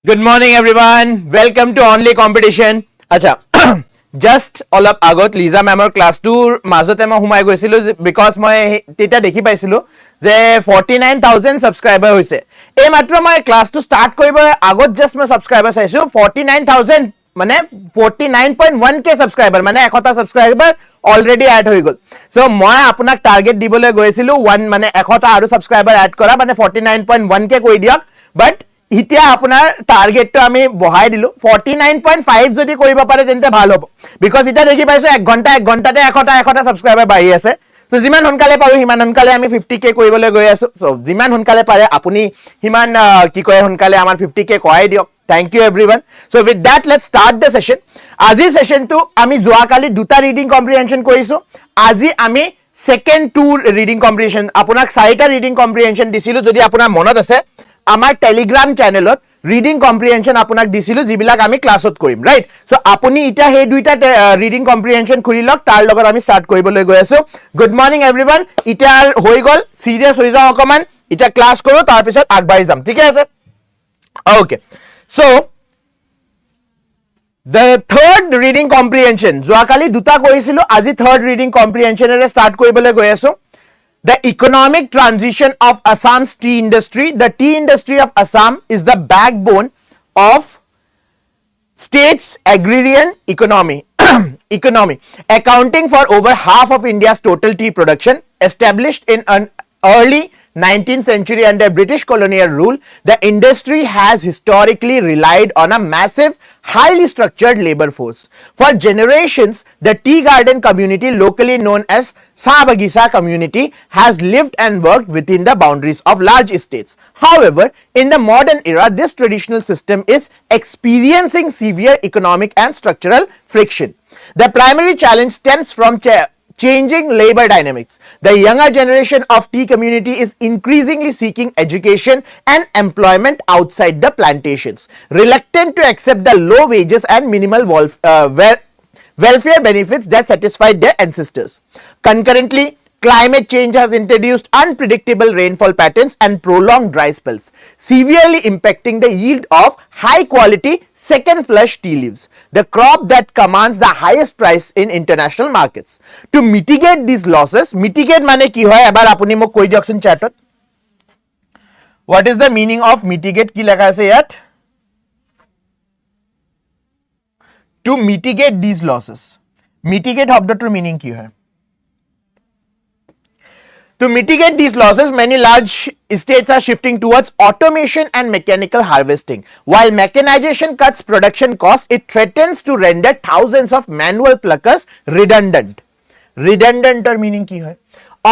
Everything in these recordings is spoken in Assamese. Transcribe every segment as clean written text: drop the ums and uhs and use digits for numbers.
Good morning everyone. Welcome to Only Competition. Acha just অলপ আগত লিজা মেমৰ ক্লাস 2 মাজতে মই হুমাই গৈছিলো বিকজ মই তেটা দেখি পাইছিলো যে 49000 সাবস্ক্ৰাইবাৰ হৈছে এই মাত্ৰ মই ক্লাস 2 স্টাৰ্ট কৰিব আগত জাস্ট মই সাবস্ক্ৰাইবাৰ চাইছো 49000 মানে 49.1k সাবস্ক্ৰাইবাৰ মানে 100টা সাবস্ক্ৰাইবাৰ অলৰেডি এড হৈ গল সো মই আপোনাক টাৰ্গেট দিবলৈ গৈছিলো 1 মানে 100টা আৰু সাবস্ক্ৰাইবাৰ এড কৰা মানে 49.1k কৈ দিয়ক বাট ইতিয়া আপোনাৰ টাৰ্গেটটো আমি বহাই দিলো 49.5 যদি কৰিব পাৰে তেন্তে ভাল হ'ব বিকজ ইটা দেখি পাইছো 1 ঘণ্টাতে 100টা সাবস্ক্ৰাইবাৰ বাঢ়ি আছে সো যিমান সোনকালে পাৰো হিমান সোনকালে আমি 50k কৰিবলৈ গৈ আছো সো যিমান সোনকালে পাৰে আপুনি হিমান কি কয় সোনকালে আমাৰ 50k কৰাই দিয়ক Thank you everyone. So with that, let's start the session. আজি session to ami joakali duta reading comprehension koisu. Aji ami second two reading comprehension. Apunak saita reading comprehension disilu jodi apunar monot ase. Amar Telegram channel reading comprehension apunak disilu jibilak ami classot korim, right? So apuni ita he duita reading comprehension khulilok tar logot ami start koriboloi goi asu. Good morning everyone. Ita hoi gol serious hoi jao okoman. Ita class koru tar pisot agbari jam. Thik ase? Okay. So the third reading comprehension joakali duta koisilu aji third reading comprehension ere start koribole goi asu the economic transition of Assam's tea industry. The tea industry of Assam is the backbone of state's agrarian economy accounting for over half of India's total tea production. Established in an early 19th century under British colonial rule, the industry has historically relied on a massive, highly structured labor force. For generations, the tea garden community, locally known as Sabagisa community, has lived and worked within the boundaries of large estates. However, in the modern era, this traditional system is experiencing severe economic and structural friction. The primary challenge stems from changing labor dynamics. The younger generation of tea community is increasingly seeking education and employment outside the plantations, reluctant to accept the low wages and minimal welfare benefits that satisfied their ancestors. Concurrently, climate change has introduced unpredictable rainfall patterns and prolonged dry spells, severely impacting the yield of high quality second flush tea leaves, the crop that commands the highest price in international markets. To mitigate these losses, mitigate mane ki hoy ebar apuni mok koi diokson chatot. What is the meaning of mitigate? Ki lega ase yat? To mitigate these losses. Mitigate শব্দটোৰ meaning কি হয়? To mitigate these losses, many large states are shifting towards automation and mechanical harvesting. While mechanization cuts production costs, it threatens to render thousands of manual pluckers redundant. Redundant or meaning ki hai?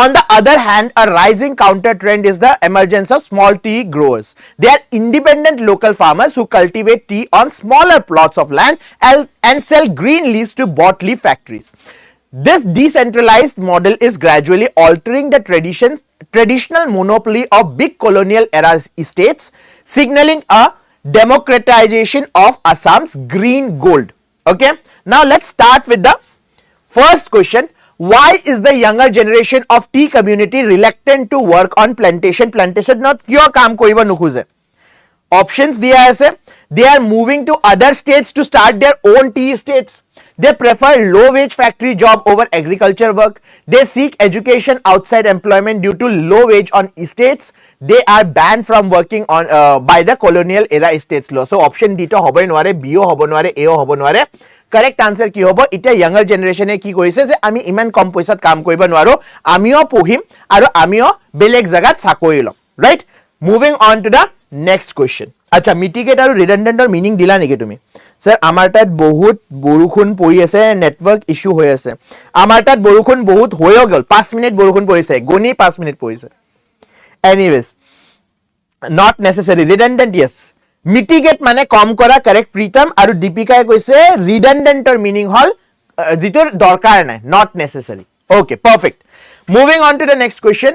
On the other hand, a rising counter trend is the emergence of small tea growers. They are independent local farmers who cultivate tea on smaller plots of land and sell green leaves to bought leaf factories. This decentralized model is gradually altering the traditional monopoly of big colonial era estates, signaling a democratization of Assam's green gold. Okay, now let's start with the first question. Why is the younger generation of tea community reluctant to work on plantation? Plantation not kyo kaam koriba nukhuze. Options diya ase. They are moving to other states to start their own tea estates. They prefer low wage factory job over agriculture work. They seek education outside employment due to low wage on estates. They are banned from working on by the colonial era estates law. So option D to hobo nware, B o hobo nware, A o hobo nware. Correct answer ki hobo? Ita younger generation e ki koise je ami iman kom poisat kaam koriba nwaro, amio pohim aru amio beleg jagat sakoi lom. Right? Moving on to the next question. আচ্ছা মিটিগেট আৰু ৰিডান্ডেন্টৰ মিনিং দিলা নেকি তুমি স্যাৰ আমাৰ তাত বহুত বৰষুণ পৰি আছে নেটৱৰ্ক ইস্যু হৈ আছে আমাৰ তাত বৰষুণ বহুত হৈ গল 5 মিনিট বৰষুণ পৰিছে গনি 5 মিনিট পৰিছে এনিৱেজ নট নেসেসাৰি ৰিডান্ডেন্ট ইয়েস মিটিগেট মানে কম কৰা কাৰেক্ট প্ৰীতম আৰু দীপিকাই কৈছে ৰিডান্ডেন্টৰ মিনিং হল যিটোৰ দৰকাৰ নাই not necessary okay perfect moving on to the next question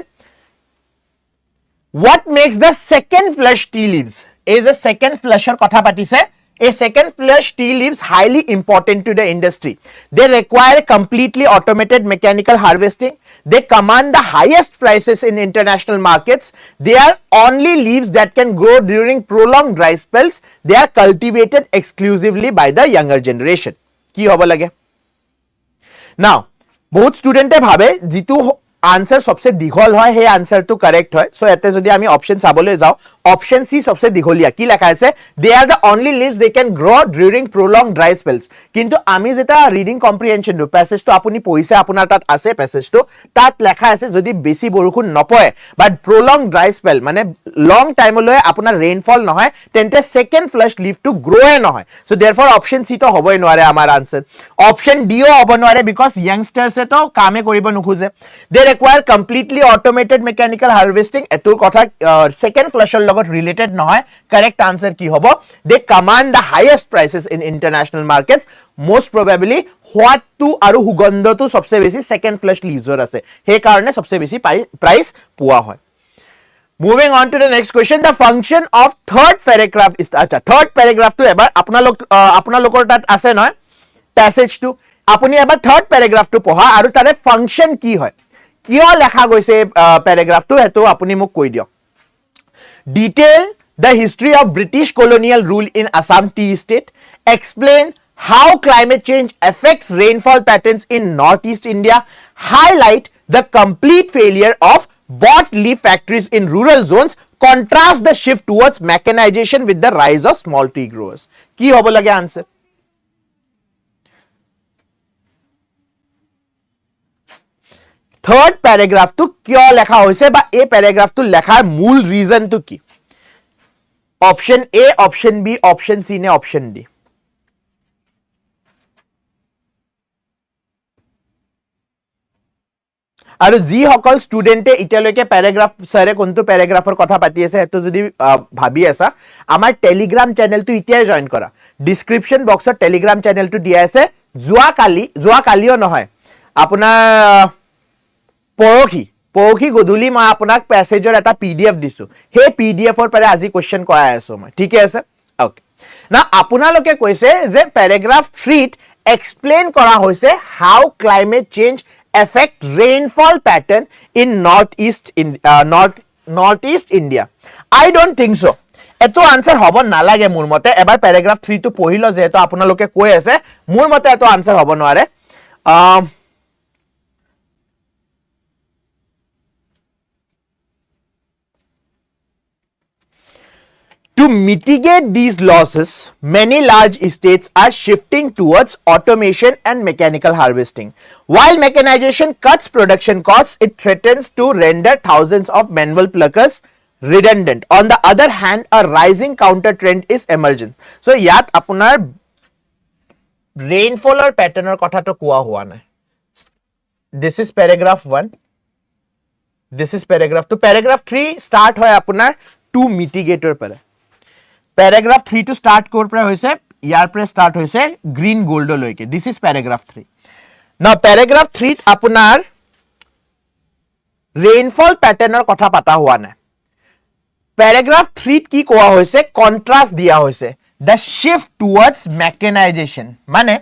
what makes the second flush tea leaves is a second flusher kotha patise A second flush tea leaves highly important to the industry. They require completely automated mechanical harvesting. They command the highest prices in international markets. They are only leaves that can grow during prolonged dry spells. They are cultivated exclusively by the younger generation. কি হ'ব লাগে? Now, বহুত স্টুডেন্টে ভাবে যিটো आंसर सबसे दीघल है हे आंसर तो करेक्ट है सो एते जदि आमी ऑप्शन चाबले जाओ ऑप्शन सी सबसे दीघलिया की लिखा আছে they are the only leaves they can grow during prolong dry spells किंतु आमी जेटा रीडिंग कम्प्रिहेंशन दो पैसेज तो आपुनी पइसे आपनार तात আছে पैसेज तो तात लिखा আছে जदि बेसी बरखुन नपय बट प्रोलॉन्ग ड्राई स्पेल माने लॉन्ग टाइम लय आपनार रेनफॉल নহয় तेंते सेकेंड फ्लश लीव टू ग्रोए নহয় सो देयरफॉर ऑप्शन सी तो होबय नोरे आमार आंसर ऑप्शन डी ओ होब नोरे बिकॉज़ यंगस्टर्स तो कामे करिब नुखुजे दे require completely automated mechanical harvesting etur kotha second flusher logot related nohoy correct answer ki hobo they command the highest prices in international markets most probably what to aru hugondo tu sobse beshi second flush leaves or ase he karone sobse beshi price puwa hoy moving on to the next question the function of third paragraph is acha third paragraph tu ebar apnalokor tat ase noy passage tu apuni ebar third paragraph tu poha aru tare function ki hoy কিয় লেখা গৈছে প্যারাগ্রাফটো হেতু আপুনি মোক কৈ দিয়ক detail the history of British colonial rule in Assam tea state explain how climate change affects rainfall patterns in northeast India highlight the complete failure of bought leaf factories in rural zones contrast the shift towards mechanization with the rise of small tea growers কি হ'ব লাগে आंसर थर्ड पैराग्राफ तो क्यों लिखा होइसे बा ए पैराग्राफ तो लिखार मूल रीजन तो की option A option B option C ने ऑप्शन डी আৰু যি সকল স্টুডেন্টে ইতিয়ালৈকে প্যাৰাগ্ৰাফ সাৰে কোনটো প্যাৰাগ্ৰাফৰ কথা পাতি আছে হেতু যদি ভাবি আছা আমাৰ টেলিগ্ৰাম চ্যানেলটো ইতিয়াই জয়েন কৰা ডেসক্ৰিপচন বক্সত টেলিগ্ৰাম চ্যানেলটো দিয়া আছে যোৱা কালিও নহয় আপোনাৰ পৰখি গধুলি মই আপোনাক প্যাসেজৰ এটা পিডিএফ দিছো হে পিডিএফৰ পৰা আজি কোশ্চেন কৰাই আছো মই ঠিক আছে ওকে না আপোনালোকে কৈছে যে প্যাৰাগ্ৰাফ 3 এক্সপ্লেইন কৰা হৈছে how climate change affect rainfall pattern in northeast India I don't think so eto answer hobo nalage mur mote ebar paragraph 3 to pohilo je to apunaloke koi ase mur mote eto answer hobo noare To mitigate these losses, many large estates are shifting towards automation and mechanical harvesting. While mechanization cuts production costs, it threatens to render thousands of manual pluckers redundant. On the other hand, a rising counter trend is emerging. So, yat apunar rainfall or pattern or kotha to kuwa hua nai. This is paragraph 1. This is paragraph 2. Paragraph 3 start hoy apunar to mitigator pare. Paragraph 3 to start kor pra hoise yar pra start hoise green gold loike this is paragraph 3 now paragraph 3 apunar rainfall pattern or kotha pata hua na paragraph 3 ki koa hoise contrast dia hoise the shift towards mechanization mane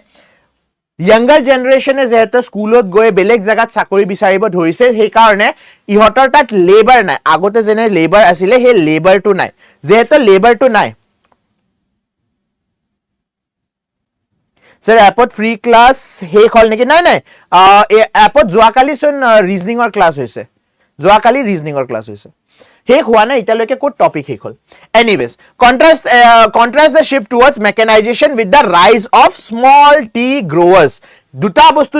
younger generation যেহেতু স্কুলত গৈ বেলেগ জায়গাত চাকৰি বিচাৰিব ধৰিছে সেই কাৰণে ইহতৰ তাত লেবাৰ নাই আগতে যেনে লেবাৰ আছিল হে লেবাৰটো নাই যেহেতু লেবাৰটো নাই सर एपत फ्री क्लास हे खल नेকি নাই নাই एपत जोआकाली सन रीजनिंग और क्लास होइसे जोआकाली रीजनिंग और क्लास होइसे हे हुआ ना इताলৈকে কোট টপিক হে খল anyways contrast the shift towards mechanization with the rise of small tea growers দুটা বস্তু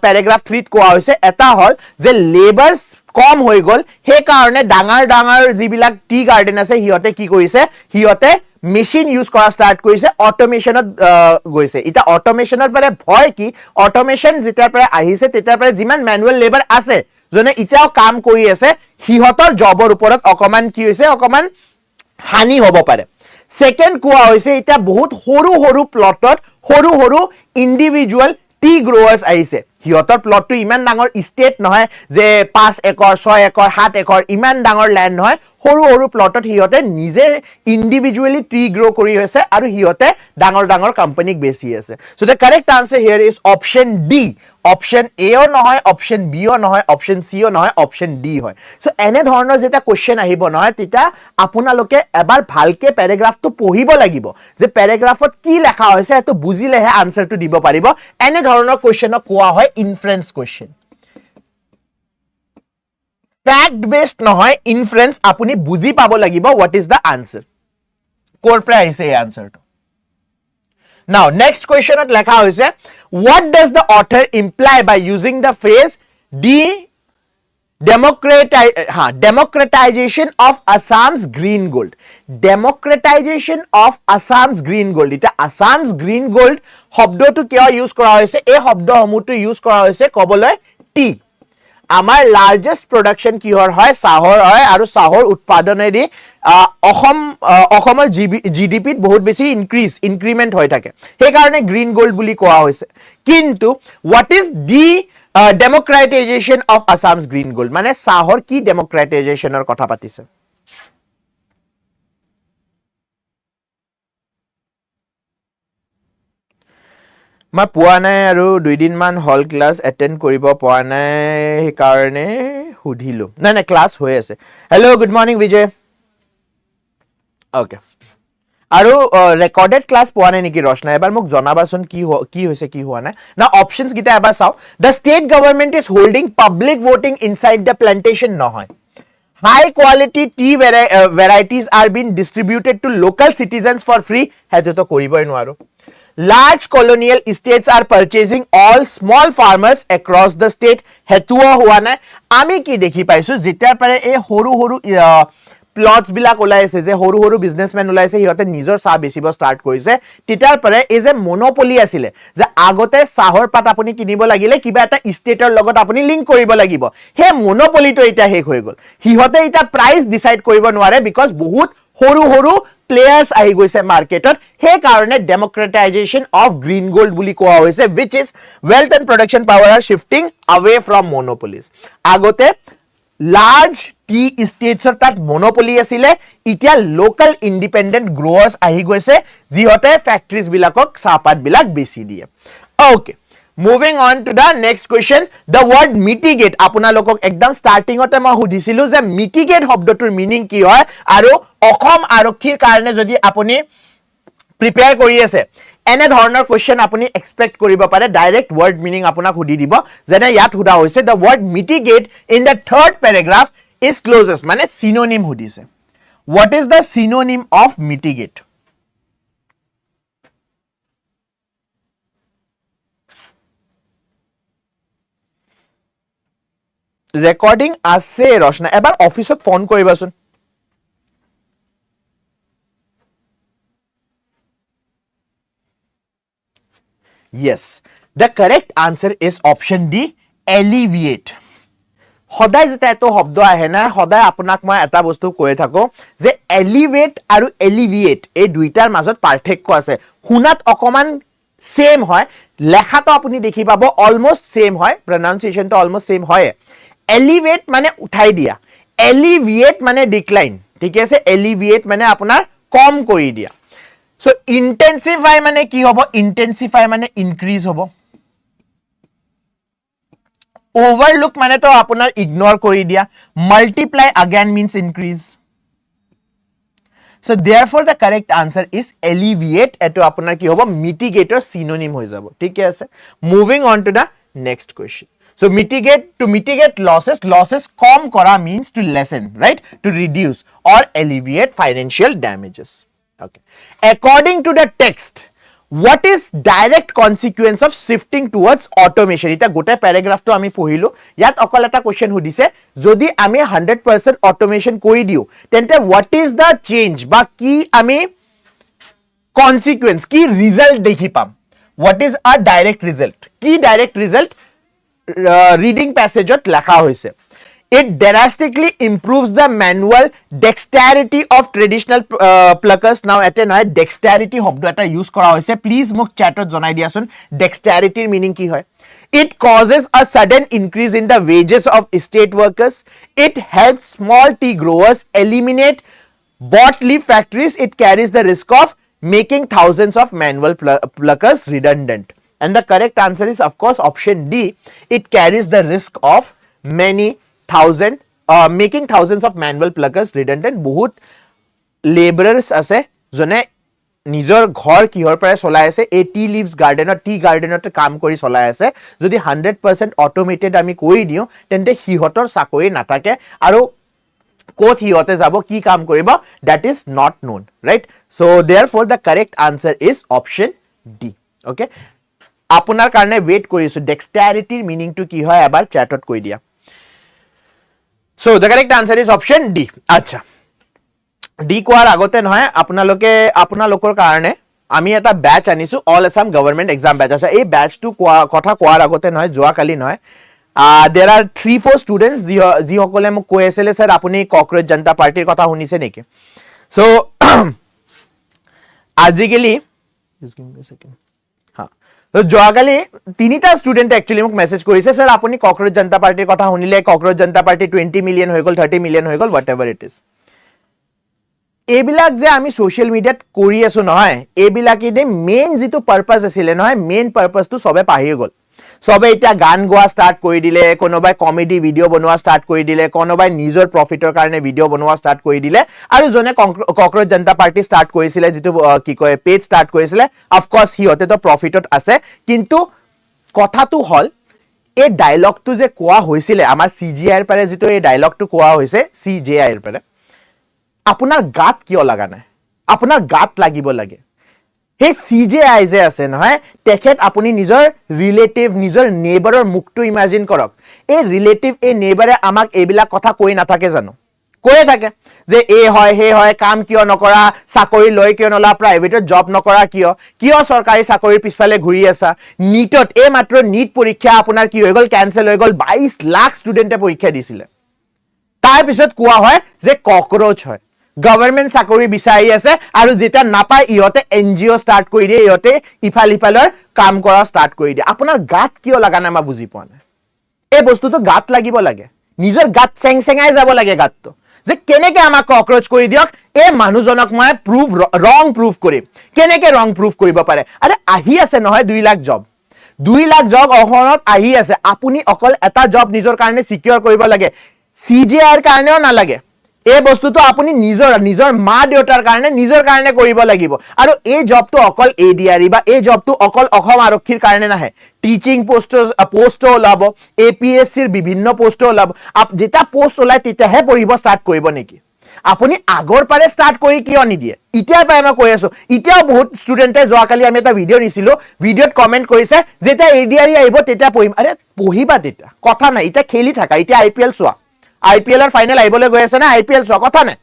প্যারাগ্রাফ 3 কোৱা হৈছে এটা হল যে লেবাৰস কম হৈ গল হে কাৰণে ডাঙৰ জিবিলাক টি গাৰ্ডেন আছে হিয়তে কি কৰিছে হিয়তে মেশিন ইউজ কৰা স্টাৰ্ট কৰিছে অটোমেশনত গৈছে এটা অটোমেশনৰ পৰে ভয় কি অটোমেশন যেতিয়াৰ পৰা আহিছে তেতিয়াৰ পৰা যিমান ম্যানুৱেল লেবাৰ আছে জনে ইটাও কাম কৰি আছে হিহতৰ জবৰ ওপৰত অকমান কি হৈছে অকমান হানি হ'ব পাৰে সেকেন্ড কোৱা হৈছে এটা বহুত সৰু প্লটত সৰু ইন্ডিভিজুয়াল টি গ্ৰোৱাৰ্স আহিছে হিহঁতৰ প্লটটো ইমান ডাঙৰ ষ্টেট নহয় যে 5 একৰ 6 একৰ 7 একৰ ইমান ডাঙৰ ল্যান্ড নহয় সৰু সৰু প্লটত হিহঁতে নিজে ইন্ডিভিজুয়ালি ট্ৰি গ্ৰো কৰি আছে আৰু হিহঁতে ডাঙৰ ডাঙৰ কোম্পানীক বেছি আছে so the correct answer here is option D option A ও নহয় অপশন বি ও নহয় অপশন সি ও নহয় অপশন ডি হয় সো এনে ধৰণৰ যেটা কোৱেশ্চন আহিব নহয় তিতা আপোনালোকে এবাৰ ভালকে প্যাৰাগ্ৰাফটো পঢ়িব লাগিব যে প্যাৰাগ্ৰাফত কি লেখা হৈছে এটো বুজিলেহে আনসাৰটো দিব পাৰিব এনে ধৰণৰ কোৱেশ্চনক কোৱা হয় ইনফাৰেন্স কোৱেশ্চন fact based নহয় ইনফাৰেন্স আপুনি বুজি পাব লাগিব what is the answer কৰ পৰা আহিছে এই আনসাৰটো now next question at লেখা হৈছে what does the author imply by using the phrase democratization of Assam's green gold democratization of Assam's green gold এটা Assam's green gold শব্দটো কিয় ইউজ কৰা হৈছে এই শব্দসমূহটো ইউজ কৰা হৈছে কবলৈ টি আমাৰ লাৰ্জেষ্ট প্ৰডাকশন কিহৰ হয় চাহৰ হয় আৰু চাহৰ উৎপাদনেদি অসমৰ জিডিপিত বহুত বেছি ইনক্ৰিমেন্ট হৈ থাকে সেই কাৰণে গ্ৰীন গোল্ড বুলি কোৱা হৈছে কিন্তু what is the democratization of Assam's green gold মানে চাহৰ কি democratizationৰ কথা পাতিছে মই পোৱা নাই আৰু 2 দিন মান হল ক্লাস এটেন্ড কৰিব পোৱা নাই সেই কাৰণে সুধিলো নাই নাই ক্লাস হৈ আছে হেল্ল গুড মৰ্নিং বিজয় ওকে আৰু ৰেকৰ্ডেড ক্লাস পোৱা নাই নেকি ৰচনা এবাৰ মোক জনাবাচোন কি হৈছে কি হোৱা নাই না অপশনস গিটা এবাৰ চাও the state government is holding public voting inside the plantation নহয় high quality tea varieties are being distributed to local citizens for free হেতু তো কৰিবই নোৱাৰো large colonial estates are purchasing all small farmers across the state hetuo hua na ami ki dekhi paisu jitar pare e horu horu plots bilak olaise je horu horu businessmen olaise hiyote nijor sa besibo start korise titar pare is a monopoly asile je agote sahor pat apuni kinibo lagile kiba eta stateor logot apuni link koribo lagibo he monopoly to eta hek hoy gol hiyote eta price decide koribo nware because bahut horu horu players ahi goise marketot he karone democratization of green gold buli koa hoise which is wealth and production power are shifting away from monopolies agote large tea estates or tat monopoly asile itia local independent growers ahi goise jihote factories bilakok sapat bilak besi die okay moving on to the next question the word mitigate apuna lokok ekdam starting ote ma hudisilu je mitigate shobdotur meaning ki hoy aru Assam আৰক্ষীৰ কাৰণে যদি আপুনি প্ৰিপেয়াৰ কৰি আছে এনে ধৰণৰ কোৱেশ্চন আপুনি এক্সপেক্ট কৰিব পাৰে ডাইৰেক্ট ওয়াৰ্ড মিনিং আপোনাক হুদি দিব যেনে ইয়াত হুদা হৈছে the word mitigate in the third paragraph is closest মানে synonym হুদিছে what is the synonym of mitigate recording আছে ৰচনা এবাৰ অফিসত ফোন কৰিবাচোন Yes, the correct answer is option D, alleviate. সদায় যেটা এটো শব্দ আহে না সদায় আপোনাক মই এটা বস্তু কৈ থাকো যে elevate আৰু alleviate এই দুইটাৰ মাজত পাৰ্থক্য আছে শুনাত অকমান সেম হয় লেখাটো আপুনি দেখি পাব অলমোস্ট সেম হয় pronunciation তো অলমোস্ট সেম হয় elevate মানে উঠাই দিয়া alleviate মানে ডিক্লাইন ঠিক আছে alleviate মানে আপোনাৰ কম কৰি দিয়া So intensify মানে কি হবো intensify মানে increase হবো overlook মানে তো আপোনাৰ ignore কৰি দিয়া multiply again means increase so therefore the correct answer is alleviate এটো আপোনাৰ কি হবো mitigator synonym হৈ যাব ঠিক আছে moving on to the next question so to mitigate losses কম কৰা means to lessen right to reduce or alleviate financial damages Okay. According to the text, what is direct consequence of shifting towards automation? Ita gote paragraph to ami pohilo. Yat okol eta question hudise. Jodi ami 100% automation koi diu. Tente what is the change? Ba ki ami consequence ki result dekhi pam. What is a direct result? Ki direct result reading passage ot lekha hoise. It drastically improves the manual dexterity of traditional pluckers. Now, ete noy dexterity hobdo eta use kora hoise. Please muk chat ot janai diasun. Dexterity meaning ki hoy? It causes a sudden increase in the wages of state workers. It helps small tea growers eliminate bought leaf factories. It carries the risk of making thousands of manual pluckers redundant. And the correct answer is, of course, option D. It carries the risk of making thousands of manual pluckers redundant. Bahut laborers ase jone নিজৰ ঘৰ কিহৰ পৰা চলাই আছে এই টি লিভস গাৰ্ডেনত টি গাৰ্ডেনত কাম কৰি চলাই আছে যদি 100% অটোমেটেড আমি কৈ দিও তেন্তে হিহতৰ চাকৰি নাথাকে আৰু কোত হিহতে যাব কি কাম কৰিব that is not known, right? So therefore the correct answer is option D. Okay, আপোনাৰ কাৰণে ওয়েট কৰিছো ডেক্সটাৰিটিৰ মিনিংটো কি হয় এবাৰ চ্যাটত কৈ দিয়া. So the correct answer is option D. আচ্ছা, ডি কোৱাৰ আগতে নহয় আপোনালোকৰ কাৰণে আমি এটা ব্যাচ আনিছো all Assam government exam batch আছে এই ব্যাচটো কথা কোৱাৰ আগতে নহয় যোৱাকালি নহয় there are 3-4 students যিসকলে মোক কৈ আছিল স্যাৰ আপুনি ককৰোচ জনতা পাৰ্টিৰ কথা শুনিছে নেকি সো আজিকালি তো যোৱাকালি তিনিটা ষ্টুডেন্ট একচুয়ালি মোক মেসেজ কৰিছে স্যাৰ আপুনি ককৰোচ জনতা পাৰ্টিৰ কথা শুনিলে ককৰোচ জনতা পাৰ্টি 20 মিলিয়ন হৈ গল 30 মিলিয়ন হৈ গল হোৱাট এভাৰ ইট ইজ এইবিলাক যে আমি সোশ্যাল মিডিয়াত কৰি আছো নহয় এইবিলাকে দে মেইন যেটো পারপাস আছিল নহয় মেইন পারপাসটো সবে পাহি গল সবে এটা গান গোৱা স্টাৰ্ট কৰি দিলে কোনোবাই কমেডি ভিডিও বনোৱা স্টাৰ্ট কৰি দিলে কোনোবাই নিজৰ প্ৰফিটৰ কাৰণে ভিডিও বনোৱা স্টাৰ্ট কৰি দিলে আৰু জনে ককৰোচ জনতা পাৰ্টি স্টাৰ্ট কৰিছিল যেটো কি কয় পেজ স্টাৰ্ট কৰিছিল অফ কোৰ্স হিহতে তো প্ৰফিটত আছে কিন্তু কথাটো হল এই ডায়লগটো যে কোৱা হৈছিল আমাৰ সিজিআইৰ পাৰে যেটো এই ডায়লগটো কোৱা হৈছে সিজিআইৰ পাৰে আপোনাৰ গাত কিয় লাগা নাই আপোনাৰ গাত লাগিব লাগে হে সিজিআই যে আছে নহয় তেখেত আপুনি নিজৰ ৰিলেটিভ নিজৰ নেইবাৰৰ মুখটো ইমাজিন কৰক এই ৰিলেটিভ এই নেইবাৰে আমাক এইবিলা কথা কৈ নাথাকে জানো কৈ থাকে যে এ হয় হে হয় কাম কিয় নকৰা চাকৰি লৈ কিয় নলা প্ৰাইভেটত জব নকৰা কিয় চৰকাৰী চাকৰিৰ পিছফালে ঘূৰি আছা নিটত এই মাত্ৰ নিট পৰীক্ষা আপোনাৰ কি হৈ গল কেনসেল হৈ গল 22 লাখ ষ্টুডেন্টে পৰীক্ষা দিছিলে তাৰ পিছত কোৱা হয় যে ককৰোচ হয় গভৰ্ণমেণ্ট চাকৰি বিচাৰি আছে আৰু যেটা নাপায় ইহতে এনজিও স্টাৰ্ট কৰি দিয়ে ইহতে ইফালৰ কাম কৰা স্টাৰ্ট কৰি দিয়ে আপোনাৰ গাত কিয় লাগা না মই বুজি পোৱা নাই এই বস্তুটো গাত লাগিব লাগে নিজৰ গাত চেংচেঙাই যাব লাগে গাতটো যে কেনেকে আমাক ককৰোচ কৰি দিয়ক এই মানুহজনক মই ৰং প্ৰুফ কৰিম কেনেকে ৰং প্ৰুফ কৰিব পাৰে আৰে আহি আছে নহয় 2 লাখ জব 2 লাখ জব অহনত আহি আছে আপুনি অকল এটা জব নিজৰ কাৰণে সিকিউৰ কৰিব লাগে সিজিআইৰ কাৰণেও না লাগে এই বস্তুটো আপুনি নিজৰ মা দেউতাৰ কাৰণে নিজৰ কাৰণে কৰিব লাগিব আৰু এই জবটো অকল এডিআৰই বা এই জবটো অকল অসম আৰক্ষীৰ কাৰণে নাহে টিচিং পোষ্ট ওলাব এপিএসসিৰ বিভিন্ন পোষ্ট ওলাব যেটা পোষ্ট ওলাই তেতিয়াহে পঢ়িব স্টাৰ্ট কৰিব নেকি আপুনি আগৰ পাৰে স্টাৰ্ট কৰি কিয় নিদিয়ে ইতিয়াৰ পৰা মই কৈ আছো ইতিয়াও বহুত ষ্টুডেন্টে যোৱাকালি আমি এটা ভিডিও নিছিলো ভিডিওত কমেন্ট কৰিছে যেতিয়া এডিআৰই আহিব তেতিয়া পঢ়িম আৰে পঢ়িবা তেতিয়া কথা নাই ইতিয়া খেলি থাকা ইতিয়া আইপিএল চোৱা আইপিএলৰ ফাইনাল আইবলে গৈ আছে না আইপিএল চোৱা কথা নাই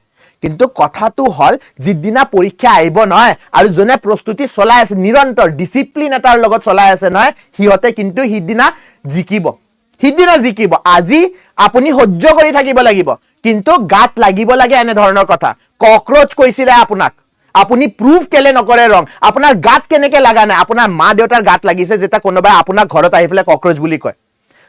কিন্তু কথাটো হল যিদিনা পৰীক্ষা আইব নহয় আৰু জনে প্ৰস্তুতি চলাই আছে নিৰন্তৰ ডিসিপ্লিন এটাৰ লগত চলাই আছে নহয় হিহতে কিন্তু হিদিনা জিকিব আজি আপুনি সহ্য কৰি থাকিব লাগিব কিন্তু গাত লাগিব লাগে এনে ধৰণৰ কথা ককৰোচ কৈছিলে আপোনাক আপুনি প্ৰুফ কেলে নকৰে ৰং আপোনাৰ গাত কেনেকে লাগা নাই আপোনাৰ মা দেউতাৰ গাত লাগিছে যেটা কোনোবা আপোনাৰ ঘৰত আহিফলে ককৰোচ বুলি কয়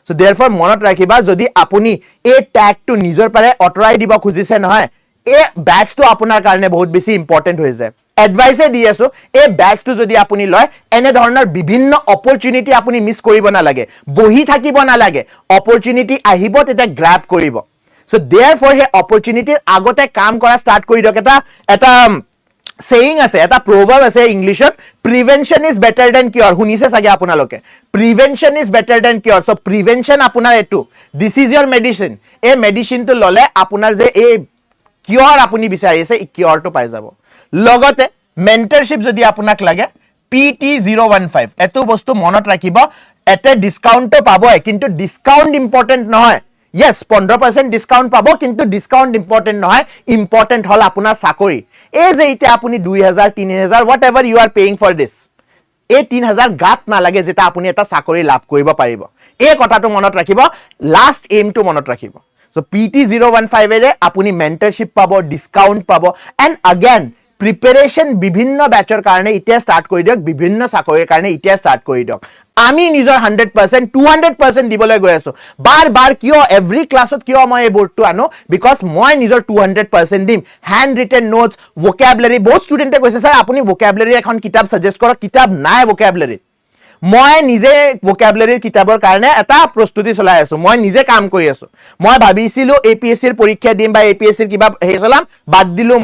So therefore মনত ৰাখিবা যদি আপুনি এই ট্যাগটো নিজৰ পাৰে অটৰাই দিব খুজিছে নহয় এই ব্যাচটো আপোনাৰ কাৰণে বহুত বেছি ইম্পৰ্টেন্ট হৈ যায় এডভাইস দি আছো এই ব্যাচটো যদি আপুনি লয় এনে ধৰণৰ বিভিন্ন অপৰচুনিটি আপুনি মিস কৰিব না লাগে বহি থাকিব না লাগে অপৰচুনিটি আহিব তেটা গ্ৰ্যাব কৰিব সো therefore হে অপৰচুনিটিৰ আগতে কাম কৰা স্টাৰ্ট কৰি দিয়ক এটা saying আছে এটা proverb আছে ইংলিশত prevention is better than cure শুনিছে সাগে আপোনালোকে prevention is better than cure so prevention আপোনাৰ এটো this is your medicine এই মেডিসিন তো ললে আপোনাৰ যে এই কিউৰ আপুনি বিচাৰি আছে এই কিউৰটো পাই যাব লগতে মেন্টৰশিপ যদি আপোনাক লাগে PT015 এটো বস্তু মনত ৰাখিব এতে ডিসকাউন্টটো পাব কিন্তু ডিসকাউন্ট ইম্পৰ্টেন্ট নহয় Yes, 15% discount পাবো কিন্তু discount important নহয় important হল আপোনাৰ চাকৰি এই যে ইতে আপুনি 2000 3000 whatever you are paying for this এই 3000 গাত না লাগে যেটা আপুনি এটা চাকৰি লাভ কৰিব পাৰিব এই কথাটো মনত ৰাখিব লাষ্ট এম টো মনত ৰাখিব সো PT015 এৰে আপুনি মেন্টৰশিপ পাবো ডিসকাউন্ট পাবো এন্ড अगेन প্ৰিপাৰেচন বিভিন্ন ব্যাচৰ কাৰণে ইতিয়া স্টাৰ্ট কৰি দিয়ক বিভিন্ন চাকৰিৰ কাৰণে ইতিয়া স্টাৰ্ট কৰি দিয়ক আমি নিজৰ 100% 200% দিবলৈ গৈ আছো বাৰ বাৰ কিয় এভৰি ক্লাছত কিয় মই এই বোৰ্ডটো আনো বিকজ মই নিজৰ 200% দিম হ্যান্ড ৰিটেন নোটস ভোকাবুলাৰি বহুত ষ্টুডেন্টে কৈছে স্যাৰ আপুনি ভোকাবুলাৰি এখন কিতাপ সাজেস্ট কৰক কিতাপ নাই ভোকাবুলাৰি মই নিজে ভোকাবুলাৰিৰ কিতাপৰ কাৰণে এটা প্ৰস্তুতি চলাই আছো মই নিজে কাম কৰি আছো মই ভাবিছিলো এপিএসসিৰ পৰীক্ষা দিম বা এপিএসসিৰ কিবা হে চলাম বাদ দিলো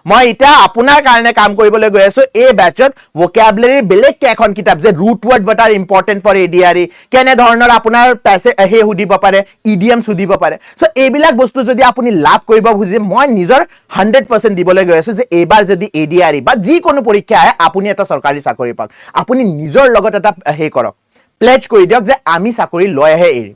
মই এটা আপোনাৰ কাৰণে কাম কৰিবলৈ গৈ আছো এই ব্যাচত ভোকাবুলাৰি বেলেগ কে এখন কিতাপ যে root word what are important for ADRE কেনে ধৰণৰ আপোনাৰ পেছে হে হুদিব পাৰে ইডিয়মছ হুদিব পাৰে সো এইবিলাক বস্তু যদি আপুনি লাভ কৰিব খুজে মই নিজৰ 100% দিবলৈ গৈ আছো যে এবাৰ যদি ADRE বা যি কোনো পৰীক্ষা আহে আপুনি এটা চৰকাৰী চাকৰি পাওক আপুনি নিজৰ লগত এটা হে কৰক প্লেজ কৰি দিয়ক যে আমি চাকৰি লৈ আহে এৰি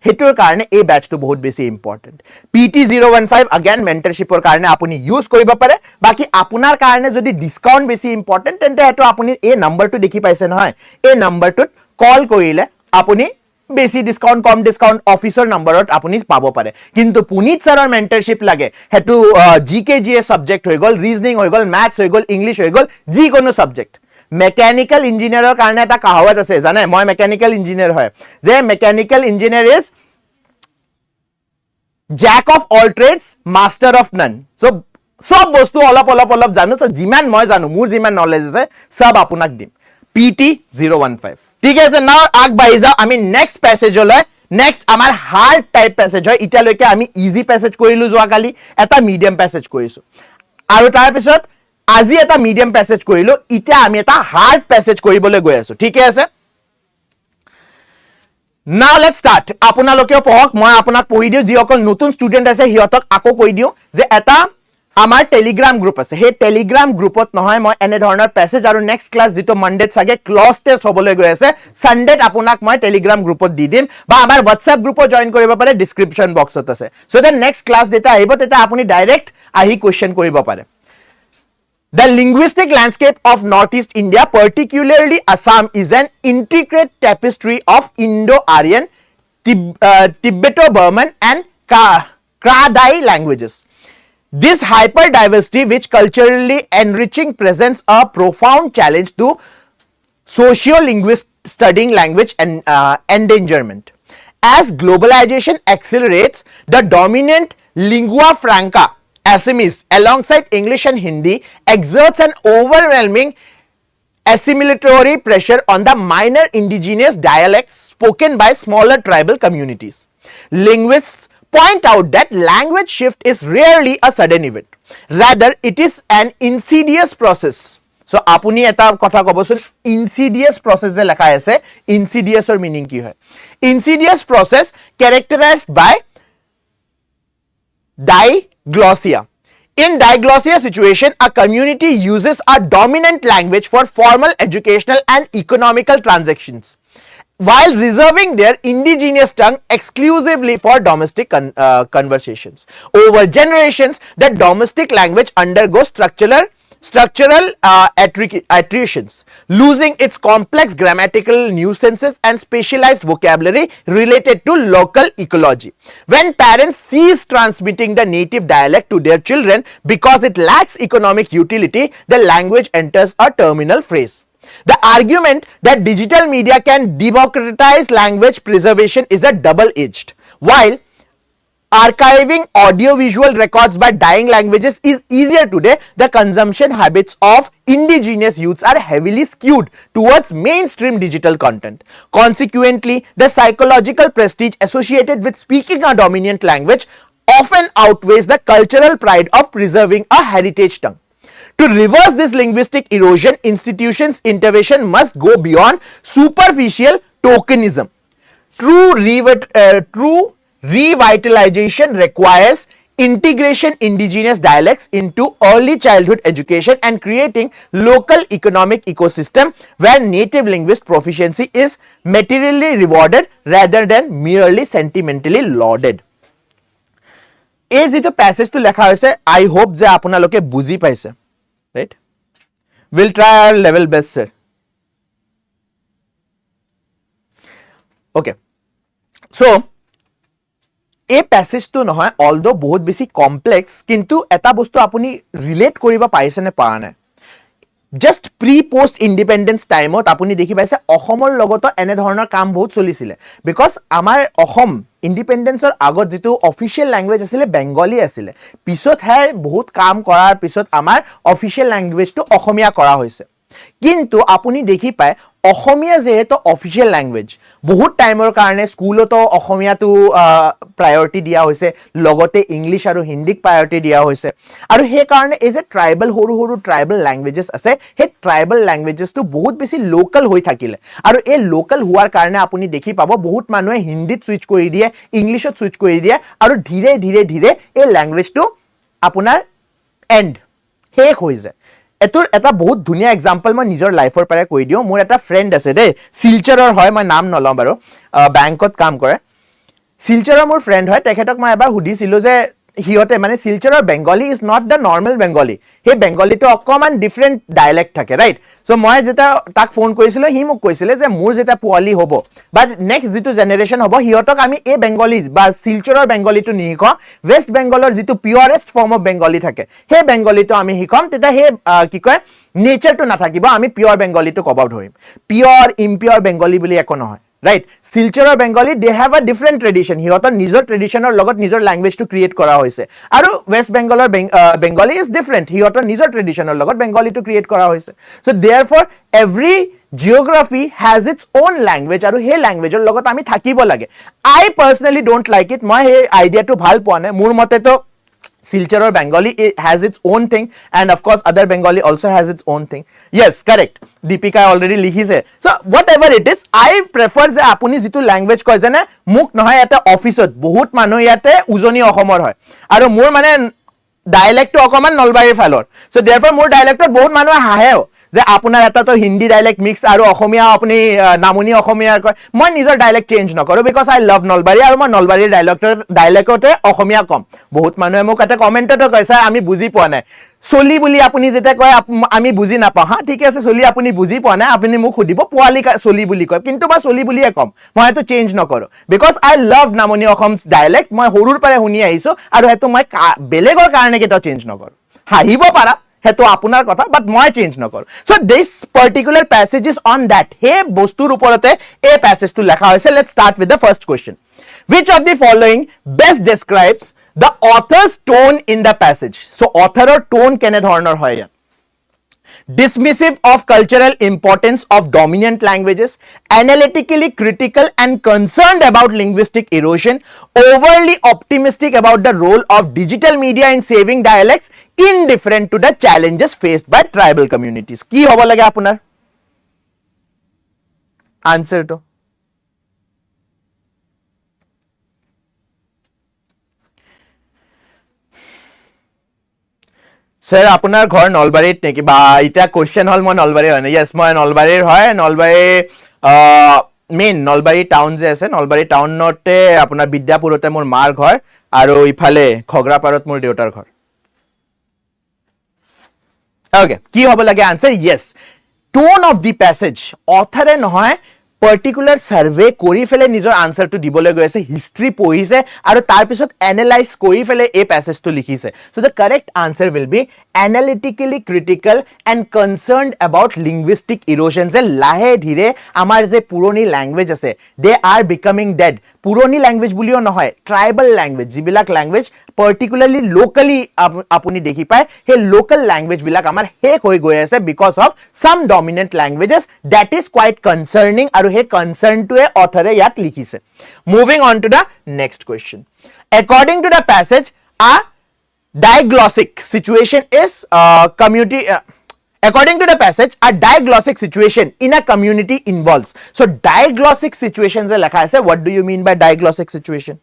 হেতুৰ কাৰণে এই ব্যাচটো বহুত বেছি ইম্পৰ্টেন্ট PT015 again মেন্টৰশিপৰ কাৰণে আপুনি ইউজ কৰিব পাৰে বাকি আপোনাৰ কাৰণে যদি ডিসকাউন্ট বেছি ইম্পৰ্টেন্ট তেন্তে হেতু আপুনি এই নম্বৰটো দেখি পাইছে নহয় এই নম্বৰটোত কল কৰিলে আপুনি বেছি ডিসকাউন্ট কম ডিসকাউন্ট অফিসৰ নম্বৰত আপুনি পাব পাৰে কিন্তু পুনিত ছাৰৰ মেন্টৰশিপ লাগে হেতু জিকে জিএ সাবজেক্ট হৈ গল ৰিজনিং হৈ গল ম্যাথছ হৈ গল ইংলিশ হৈ গল যি কোনো সাবজেক্ট মেকানিক্যাল ইঞ্জিনিয়াৰৰ কাৰণে এটা কাহাৱত আছে জানে মই মেকানিক্যাল ইঞ্জিনিয়াৰ হয় যে mechanical engineer is Jack of all trades master of naan so সব বস্তু অলপ জানো সো যিমান মই জানো মোৰ যিমান নলেজ আছে সব আপোনাক দিম PT015 ঠিক আছে নাও আগবাঢ়ি যাও আমি নেক্সট প্যাসেজলৈ নেক্সট আমাৰ হাৰ্ড টাইপ প্যাসেজ হয় ইটালৈকে আমি ইজি প্যাসেজ কৰিলো যোৱা কালি এটা মিডিয়াম প্যাসেজ কৰিছো আৰু তাৰ পিছত আজি এটা মিডিয়াম প্যাসেজ কৰিলো ইটা আমি এটা হাৰ্ড প্যাসেজ কৰিবলৈ গৈ আছো ঠিক আছে নাও লেটস স্টার্ট আপোনালোকেও পঢ়ক মই আপোনাক পঢ়ি দিও যি অকল নতুন ষ্টুডেন্ট আছে হিয়তক আকৌ কৈ দিও যে এটা আমাৰ টেলিগ্ৰাম গ্ৰুপ আছে হে টেলিগ্ৰাম গ্ৰুপত নহয় মই এনে ধৰণৰ প্যাসেজ আৰু নেক্সট ক্লাস যেটো মনডেত সাগে ক্লজ টেষ্ট হ'বলৈ গৈ আছে সানডেত আপোনাক মই টেলিগ্ৰাম গ্ৰুপত দি দিম বা আমাৰ WhatsApp গ্ৰুপত জয়েন কৰিব পাৰে ডেসক্ৰিপচন বক্সত আছে সো দেন নেক্সট ক্লাস যেটা আহিব তেটা আপুনি ডাইৰেক্ট আহি কোৱেশ্চন কৰিব পাৰে The linguistic landscape of Northeast India, particularly Assam, is an intricate tapestry of Indo-Aryan, Tibeto-Burman and Hriday languages. This hyper-diversity, which culturally enriching, presents a profound challenge to socio-linguists studying language and endangerment. As globalization accelerates, the dominant lingua franca Assamese alongside English and Hindi exerts an overwhelming assimilatory pressure on the minor indigenous dialects spoken by smaller tribal communities. Linguists point out that language shift is rarely a sudden event. Rather, it is an insidious process. So, apuni eta kotha kobosun insidious process je lekha ase insidious or meaning ki hoy insidious process characterized by diglossia. In diglossia situation, a community uses a dominant language for formal, educational and economical transactions, while reserving their indigenous tongue exclusively for domestic conversations. Over generations, the domestic language undergoes structural attritions, losing its complex grammatical nuances and specialized vocabulary related to local ecology. When parents cease transmitting the native dialect to their children because it lacks economic utility, the language enters a terminal phase. The argument that digital media can democratize language preservation is a double-edged. While archiving audio-visual records by dying languages is easier today, the consumption habits of indigenous youths are heavily skewed towards mainstream digital content. Consequently, the psychological prestige associated with speaking a dominant language often outweighs the cultural pride of preserving a heritage tongue. To reverse this linguistic erosion, institutions' intervention must go beyond superficial tokenism. True revitalization requires integration indigenous dialects into early childhood education and creating local economic ecosystem where native linguist proficiency is materially rewarded rather than merely sentimentally lauded. এই যেটো প্যাসেজটো লেখা হৈছে I hope যে আপোনালোকে বুজি পাইছে right will try our level best sir okay so এই প্যাসেজটো নহয় অলদো বহুত বেছি কমপ্লেক্স কিন্তু এটা বস্তু আপুনি ৰিলেট কৰিব পাইছে নে পাৰা নাই জাস্ট প্ৰি পোষ্ট ইণ্ডিপেণ্ডেন্স টাইমত আপুনি দেখি পাইছে অসমৰ লগতো এনে ধৰণৰ কাম বহুত চলিছিলে বিকজ আমাৰ অসম ইণ্ডিপেণ্ডেন্সৰ আগত যিটো অফিচিয়েল লেংগুৱেজ আছিলে বেংগলী আছিলে পিছতহে বহুত কাম কৰাৰ পিছত আমাৰ অফিচিয়েল লেংগুৱেজটো অসমীয়া কৰা হৈছে কিন্তু আপুনি দেখি পায় অসমীয়া যেহেতু অফিচিয়েল ল্যাঙ্গুৱেজ বহুত টাইমৰ কাৰণে স্কুলতো অসমীয়াটো প্ৰায়োৰিটি দিয়া হৈছে লগতে ইংলিশ আৰু হিন্দীক প্ৰায়োৰিটি দিয়া হৈছে আৰু সেই কাৰণে এজ এ ট্ৰাইবেল সৰু সৰু ট্ৰাইবেল ল্যাঙ্গুৱেজেছ আছে সেই ট্ৰাইবেল ল্যাঙ্গুৱেজেছটো বহুত বেছি লোকাল হৈ থাকিলে আৰু এই লোকাল হোৱাৰ কাৰণে আপুনি দেখি পাব বহুত মানুহে হিন্দীত সুইচ কৰি দিয়ে ইংলিশত সুইচ কৰি দিয়ে আৰু ধীৰে ধীৰে ধীৰে এই ল্যাঙ্গুৱেজটো আপোনাৰ এন্ড শেষ হৈ যায় এটোৰ এটা বহুত ধুনিয়া এক্সাম্পল মই নিজৰ লাইফৰ পৰা কৈ দিও মোৰ এটা ফ্ৰেন্ড আছে দে শিলচৰৰ হয় মই নাম নলম বাৰু ব্যাংকত কাম কৰে শিলচৰৰ মোৰ ফ্ৰেন্ড হয় তেখেতক মই এবাৰ হুদিছিলো যে হিয়তে মানে শিলচৰৰ Bengali is not the normal Bengali হে বেংগলীটো অকমান ডিফাৰেন্ট ডায়ালেক্ট থাকে ৰাইট সো মই যেটা তাক ফোন কৰিছিলো হি মোক কৈছিলে যে মোৰ যেটা পোৱালি হ'ব বা নেক্সট যেটো জেনাৰেশন হ'ব হিয়তক আমি এই বেংগলী বা শিলচৰৰ বেংগলীটো নিহিক ওয়েস্ট বেংগলৰ যেটো পিউৰেষ্ট ফৰ্ম অফ বেংগলী থাকে হে বেংগলীটো আমি হিকম তেতা হে কি কয় নেচাৰটো নাথাকিব আমি পিউৰ বেংগলীটো কব ধৰিম পিউৰ ইম্পিউৰ বেংগলী বুলি একো নহয় right silchara bengali they have a different tradition hiyotor nijor traditional logot nijor language to create kora hoise aru west bengalor bengali is different hiyotor nijor traditional logot bengali to create kora hoise so therefore every geography has its own language aru he language or logot ami thakibo lage I personally don't like it moi he idea to bhal poa nai mur mote to Silchar Bengali it has its own thing and of course other Bengali also has its own thing yes correct Deepika already likhise so whatever it is I prefer je apuni jitu language koy jane muk nohoy eta office ot bahut manu yate ujoni ohomor hoy aru mur mane dialect to okoman nolbari falor so therefore mur dialect ot bahut manu hahe যে আপোনাৰ এটা তো হিন্দী ডায়ালেক্ট মিক্স আৰু অসমীয়া আপুনি নামনি অসমীয়াৰ কয় মই নিজৰ ডায়ালেক্ট চেঞ্জ নকৰো বিকজ আই লাভ নলবাৰী আৰু মই নলবাৰীৰ ডায়ালেক্টতে অসমীয়া কম বহুত মানুহে মোক এটা কমেন্টটো কয় স্যাৰ আমি বুজি পোৱা নাই চলি বুলি আপুনি যেটা কয় আমি বুজি নাপাওঁ হা ঠিক আছে চলি আপুনি বুজি পোৱা নাই আপুনি মোক খুদিব পোৱালি চলি বুলি কয় কিন্তু মই চলি বুলিয়ে কম মই এটো চেঞ্জ নকৰো বিকজ আই লাভ নামনি অসমছ ডায়ালেক্ট মই হৰুৰ পৰা শুনি আহিছো আৰু হেতু মই বেলেগৰ কাৰণে কেটা চেঞ্জ নকৰো হাহিব পাৰা হেতু আপোনাৰ কথা বাট মই চেঞ্জ নকৰো so this particular passage is on that হে বস্তুৰ ওপৰতে এই প্যাসেজটো লেখা হৈছে let's start with the first question which of the following best describes the author's tone in the passage so authorৰ tone কেনে ধৰণৰ হয় ইয়াত dismissive of cultural importance of dominant languages, analytically critical and concerned about linguistic erosion, overly optimistic about the role of digital media in saving dialects, indifferent to the challenges faced by tribal communities. কি হ'ব লাগে আপোনাৰ answer to Sir, আপোনাৰ ঘৰ নলবাৰীত নেকি বা এটা কোশ্চেন হল মই নলবাৰী হয় yes মই নলবাৰীৰ হয় নলবাৰী মেইন নলবাৰী টাউন যে আছে নলবাৰী টাউনতে আপোনাৰ বিদ্যাপুৰতে মোৰ মাৰ ঘৰ আৰু ইফালে খগৰাপাৰত মোৰ দেউতাৰ ঘৰ ওকে কি হ'ব লাগে answer yes tone of the passage author নহয় particular survey কৰি ফেলে নিজৰ আনসাৰটো দিবলৈ গৈ আছে হিষ্ট্ৰী পঢ়িছে আৰু তাৰ পিছত এনালাইজ কৰি ফেলে এই প্যাসেজটো লিখিছে so the correct answer will be analytically critical and concerned about linguistic erosion যে লাহে ধীৰে আমাৰ যে পুৰণি ল্যাঙ্গুৱেজ আছে they are becoming dead পুৰণি ল্যাঙ্গুৱেজ বুলিও নহয় ট্ৰাইবেল ল্যাঙ্গুৱেজ যিবিলাক ল্যাঙ্গুৱেজ particularly locally আপুনি দেখি পায় হে local language বিলাক আমাৰ শেষ হৈ গৈ আছে because of some dominant languages that is quite concerning আৰু হে concern to a author ইয়াত লিখিছে moving on to the next question according to the passage a diglossic situation is community according to the passage a diglossic situation in a community involves so diglossic situations এ লেখা আছে what do you mean by diglossic situation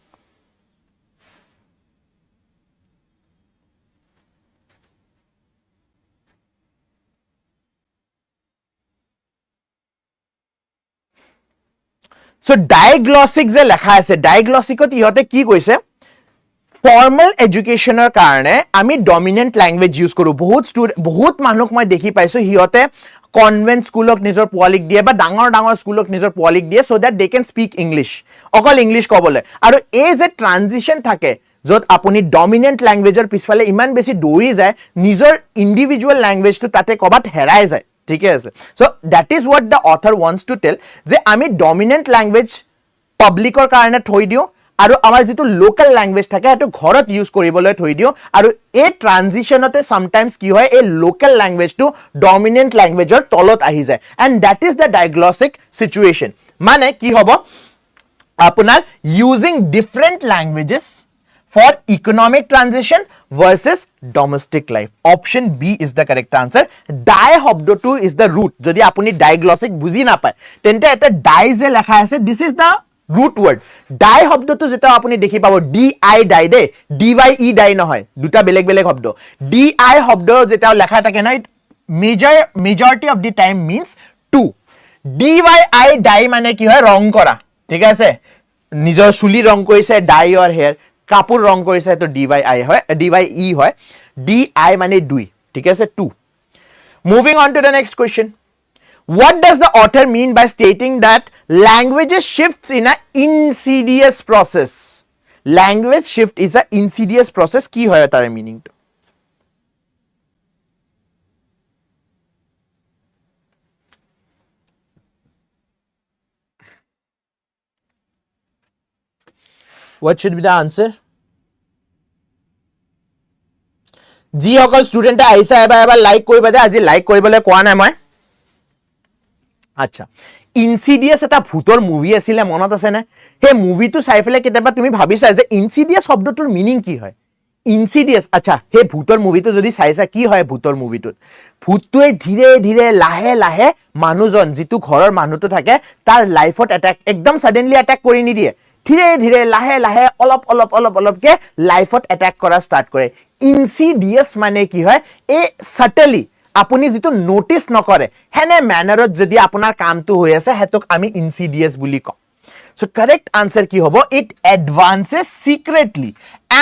So diglossic যে লেখা আছে diglossicত ইহতে কি কৈছে ফৰ্মেল এডুকেশনৰ কাৰণে আমি ডমিনেন্ট ল্যাঙ্গুৱেজ ইউজ কৰো বহুত মানুহ মই দেখি পাইছো হিয়তে কনভেন্ট স্কুলক নিজৰ পোৱালিক দিয়ে বা ডাঙৰ ডাঙৰ স্কুলক নিজৰ পোৱালিক দিয়ে so that they can speak English অকল ইংলিশ কবলে আৰু এই যে ট্ৰানজিশন থাকে য'ত আপুনি ডমিনেণ্ট লেংগুৱেজৰ পিছফালে ইমান বেছি দৌৰি যায় নিজৰ ইণ্ডিভিজুৱেল লেংগুৱেজটো তাতে ক'ৰবাত হেৰাই যায় ঠিকে আছে so' that is what the author wants to tell যে আমি ডমিনেণ্ট লেংগুৱেজ পাব্লিকৰ কাৰণে থৈ দিওঁ আৰু আমাৰ যিটো লোকেল লেংগুৱেজ থাকে সেইটো ঘৰত ইউজ কৰিবলৈ থৈ দিওঁ আৰু এই ট্ৰানজিশ্যনতে সামটাইমছ কি হয় এই লোকেল লেংগুৱেজটো ডমিনেণ্ট লেংগুৱেজৰ তলত আহি যায় and that is the diagnostic situation মানে কি হ'ব আপোনাৰ using different languages for economic transition versus domestic life. Option B is the correct answer. Die শব্দটো is the root. যদি আপুনি diagnostic বুজি নাপায় তেন্তে এটা die যে লেখা আছে this is the root word. Die শব্দটো যেটা আপুনি দেখি পাব di die দে dy die নহয় দুটা বেলেগ বেলেগ শব্দ di শব্দ যেটা লেখা থাকে না majority of the time means to dy die মানে কি হয় ৰং কৰা ঠিক আছে নিজৰ চুলি ৰং কৰিছে dye your hair কাপোৰ ৰং কৰিছে তো dy হয় dy হয় di মানে দুই ঠিক আছে two moving on to the next question what does the author mean by stating that languages shifts in a insidious process language shift is a insidious process কি হয় তাৰ meaning to what should be the answer G সকল ষ্টুডেন্টে আইছা এবাৰ লাইক কৰিবা দে আজি লাইক কৰিবলৈ কোৱা নাই মই আচ্ছা ইনসিডিয়াস এটা ভূতৰ মুভি আছিল মনত আছে না হে মুভিটো চাই ফেলে কেতিয়াবা তুমি ভাবিছা যে ইনসিডিয়াস শব্দটোৰ মিনিং কি হয় ইনসিডিয়াস আচ্ছা হে ভূতৰ মুভিটো যদি চাইছা কি হয় ভূতৰ মুভিটোত ভূতটোৱে ধীৰে ধীৰে লাহে লাহে মানুহজন যিটো ঘৰৰ মানুহটো থাকে তাৰ লাইফত এটাক একদম সডেনলি এটাক কৰি নিদিয়ে ধীৰে ধীৰে লাহে লাহে অলপকে লাইফত এটাক কৰা ষ্টাৰ্ট কৰে ইনসিডিয়াস মানে কি হয় এ সটলি আপুনি যেটো নোটিস নকৰে হেনে ম্যানাৰত যদি আপোনাৰ কামটো হৈ আছে হেতক আমি ইনসিডিয়াস বুলি কওঁ so correct answer কি হ'ব it advances secretly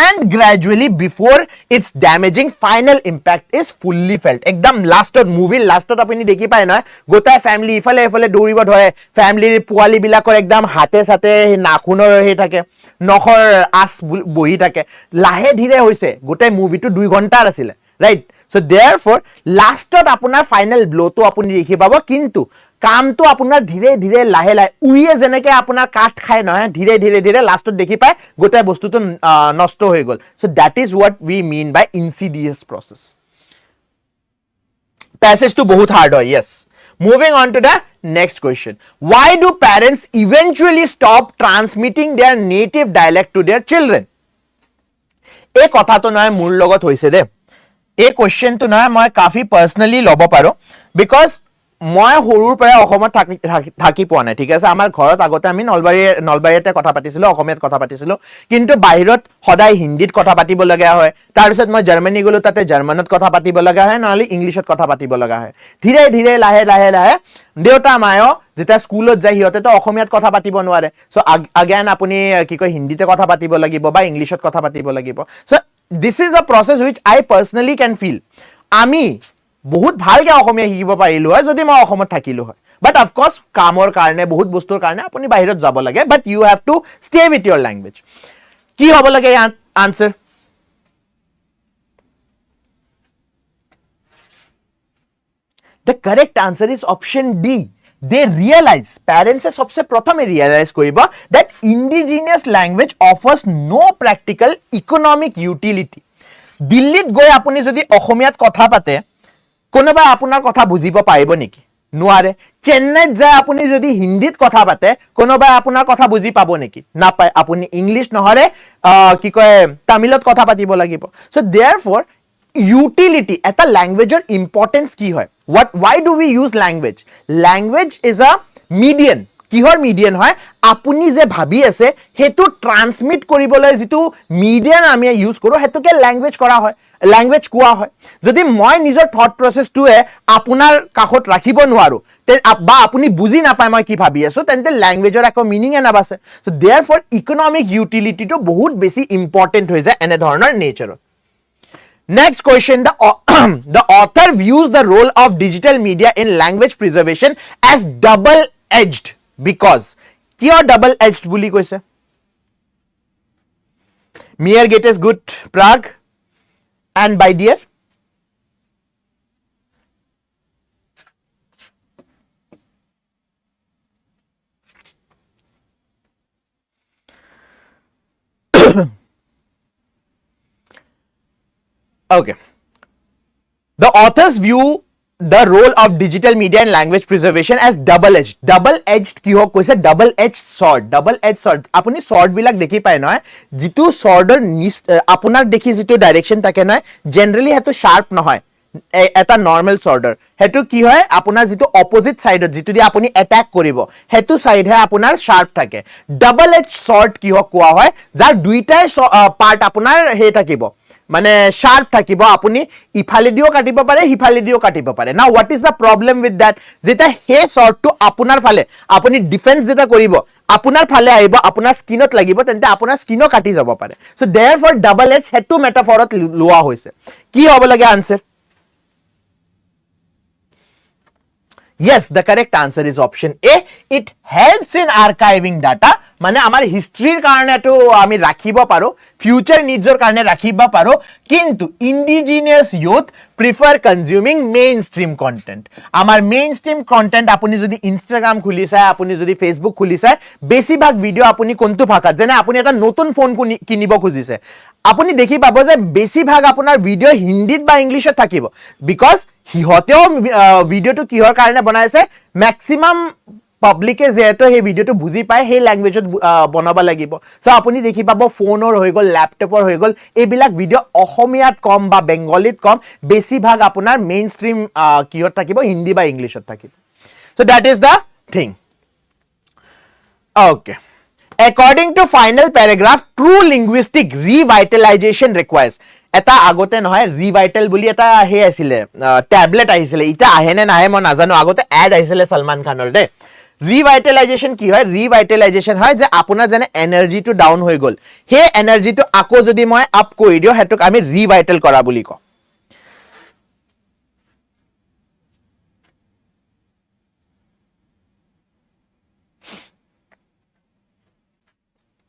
and gradually before its damaging final impact is fully felt একদম লাষ্টত মুভি লাষ্টত আপুনি দেখি পায় না গোটা ফ্যামিলি ইফালে ইফালে দৌৰিব ধৰে ফ্যামিলিৰ পোৱালি বিলাকৰ একদম হাতে সাতে নাখুনৰ হে থাকে নখৰ আস বহি থাকে লাহে ধীৰে হৈছে গোটা মুভিটো 2 ঘণ্টাৰ আছিল ৰাইট so therefore লাষ্টত আপোনাৰ ফাইনাল ব্লটো আপুনি দেখি পাব কিন্তু কামটো আপোনাৰ ধীৰে ধীৰে লাহে লাহে উইয়ে যেনেকে আপোনাৰ কাট খায় নহয় ধীৰে ধীৰে ধীৰে লাষ্টত দেখি পায় গোটা বস্তুটো নষ্ট হৈ গল so that is what we mean by insidious process passage to বহুত hard হয় yes moving on to the next question why do parents eventually stop transmitting their native dialect to their children এই কথাটো নহয় মোৰ লগত হৈছে দে এই কোৱেশ্চনটো নহয় মই কাফি পাৰ্সনালি লব পাৰো বিকজ মই হৰুৰ পৰা অসমত থাকি পোৱা নাই ঠিক আছে আমাৰ ঘৰত আগতে আমি নলবাৰীতে কথা পাতিছিলো অসমীয়াত কথা পাতিছিলো কিন্তু বাহিৰত সদায় হিন্দীত কথা পাতিব লগা হয় তাৰ পিছত মই জাৰ্মানী গলো তাতে জাৰ্মানত কথা পাতিব লগা হয় নহলে ইংলিশত কথা পাতিব লগা হয় ধীৰে ধীৰে লাহে লাহে লাহে দেউতা মায়ো যেটা স্কুলত যাই হিয়তে তো অসমীয়াত কথা পাতিব নোৱাৰে সো again আপুনি কি কয় হিন্দীতে কথা পাতিব লাগিব বা ইংলিশত কথা পাতিব লাগিব so this is a process which I personally can feel আমি বহুত ভালকে অসমীয়া শিকিব পাৰিলো হয় যদি মই অসমত থাকিলো হয় but of course কামৰ কাৰণে বহুত বস্তুৰ কাৰণে আপুনি বাহিৰত যাব লাগে but you have to stay with your language কি হ'ব লাগে answer the correct answer is option D they realize parents सबसे प्रथमे realize কৰিব that indigenous language offers no practical economic utility দিল্লীত গৈ আপুনি যদি অসমীয়াত কথা পাতে কোনোবা আপোনাৰ কথা বুজিব পাৰিব নেকি নোৱাৰে চেন্নাইত যায় আপুনি যদি হিন্দীত কথা পাতে কোনোবা আপোনাৰ কথা বুজি পাব নেকি নাপায় আপুনি ইংলিশ নহৰে কি কয় তামিলত কথা পাতিব লাগিব সো therefore utility এটা ল্যাঙ্গুৱেজৰ ইম্পৰ্টেন্স কি হয় why do we use language is a median কিহৰ মিডিয়ান হয় আপুনি যে ভাবি আছে হেতু ট্ৰান্সমিট কৰিবলৈ যেটো মিডিয়ান আমি ইউজ কৰো হেতুকে ল্যাঙ্গুৱেজ কৰা হয় ল্যাঙ্গুৱেজ কোৱা হয় যদি মই নিজৰ থট প্ৰসেসটোৱে আপোনাৰ কাখত ৰাখিব নোৱাৰো তে বা আপুনি বুজি নাপায় মই কি ভাবি আছো তেন্তে ল্যাঙ্গুৱেজৰ একো মিনিং নাবাছে সো therefore ইকোনমিক ইউটিলিটি টো বহুত বেছি ইম্পৰ্টেন্ট হৈ যায় এনে ধৰণৰ নেচাৰত Next question, the author views the role of digital media in language preservation as double-edged because কিয় double-edged বুলি কৈছে Mir Gates Gut Prague and by dear. Okay. The authors view the role of digital media and language preservation as double-edged. Double-edged কি হক কৈছে double-edged sword. Double-edged sword. আপুনি sword বিলাক দেখি পায় নহয় যিটো swordৰ আপোনাৰ দেখি যিটো ডাইৰেকশন থাকে নহয় জেনাৰেলি হেতু শাৰ্প নহয় এটা নৰ্মেল swordৰ হেতু কি হয় আপোনাৰ যিটো অপোজিট সাইডত যিটো দি আপুনি অ্যাটাক কৰিব হেতু সাইড হে আপোনাৰ শাৰ্প থাকে double-edged sword কি হক কোৱা হয় যাৰ দুইটাই পাৰ্ট আপোনাৰ হে থাকিব মানে শাৰ্প থাকিব আপুনি ইফালে দিও কাটিব পাৰে হিফালে দিও কাটিব পাৰে নাও what is the problem with that যেটা হে শৰ্টটো আপোনাৰ ফালে আপুনি ডিফেন্স যেটা কৰিব আপোনাৰ ফালে আহিব আপোনাৰ স্কিনত লাগিব তেন্তে আপোনাৰ স্কিনো কাটি যাব পাৰে সো देयरफॉर ডাবল এজ হেতু মেটাফৰত লোৱা হৈছে কি হ'ব লাগে answer Yes, the correct answer is option A. It helps in archiving data. মানে আমাৰ হিষ্ট্ৰীৰ কাৰণে তো আমি ৰাখিব পাৰো ফিউচাৰ নিডছৰ কাৰণে ৰাখিব পাৰো কিন্তু indigenous youth prefer consuming mainstream content আমাৰ মেইনষ্ট্ৰীম কন্টেন্ট আপুনি যদি ইনষ্টাগ্ৰাম খুলিছে আপুনি যদি ফেসবুক খুলিছে বেছিভাগ ভিডিও আপুনি কোনটো ভাষাত যেনে আপুনি এটা নতুন ফোন কিনিব খুজিছে আপুনি দেখি পাব যে বেছিভাগ আপোনাৰ ভিডিও হিন্দীত বা ইংলিশত থাকিব বিকজ হিহতেও ভিডিওটো কিহৰ কাৰণে বনাইছে ম্যাক্সিমাম পাব্লিকে যেটো হে ভিডিওটো বুজি পায় হে ল্যাঙ্গুৱেজত বনাবা লাগিব সো আপুনি দেখি পাব ফোনৰ হৈ গল ল্যাপটপৰ হৈ গল এইবিলাক ভিডিও অসমীয়াত কম বা বেঙ্গলীত কম বেছিভাগ আপোনাৰ মেইনষ্ট্ৰীম কিহত থাকিব হিন্দী বা ইংলিশত থাকিব so that is the thing okay According to final paragraph, true linguistic revitalization requires. এটা আগতে নহয় রিভাইটাল বুলি এটা হে আছিলে ট্যাবলেট আহিছিলে ইটা আহেনে নাহে মই নাজানো আগতে এড আহিছিলে সলমান খানৰ দে ৰিভাইটালাইজেশন কি হয় ৰিভাইটালাইজেশন হয় যে আপোনাৰ জনে এনাৰ্জি টু ডাউন হৈ গল হে এনাৰ্জি টু আকো যদি মই আপ কৰি দিও হেতুক আমি ৰিভাইটাল কৰা বুলি কও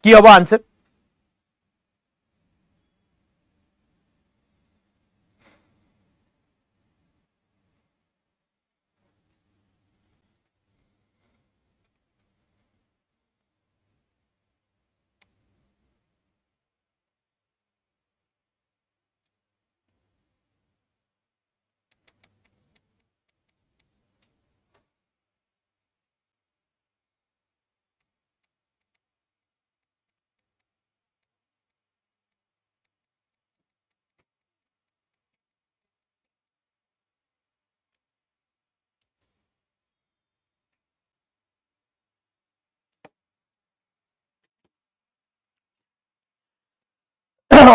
কি হ'ব answer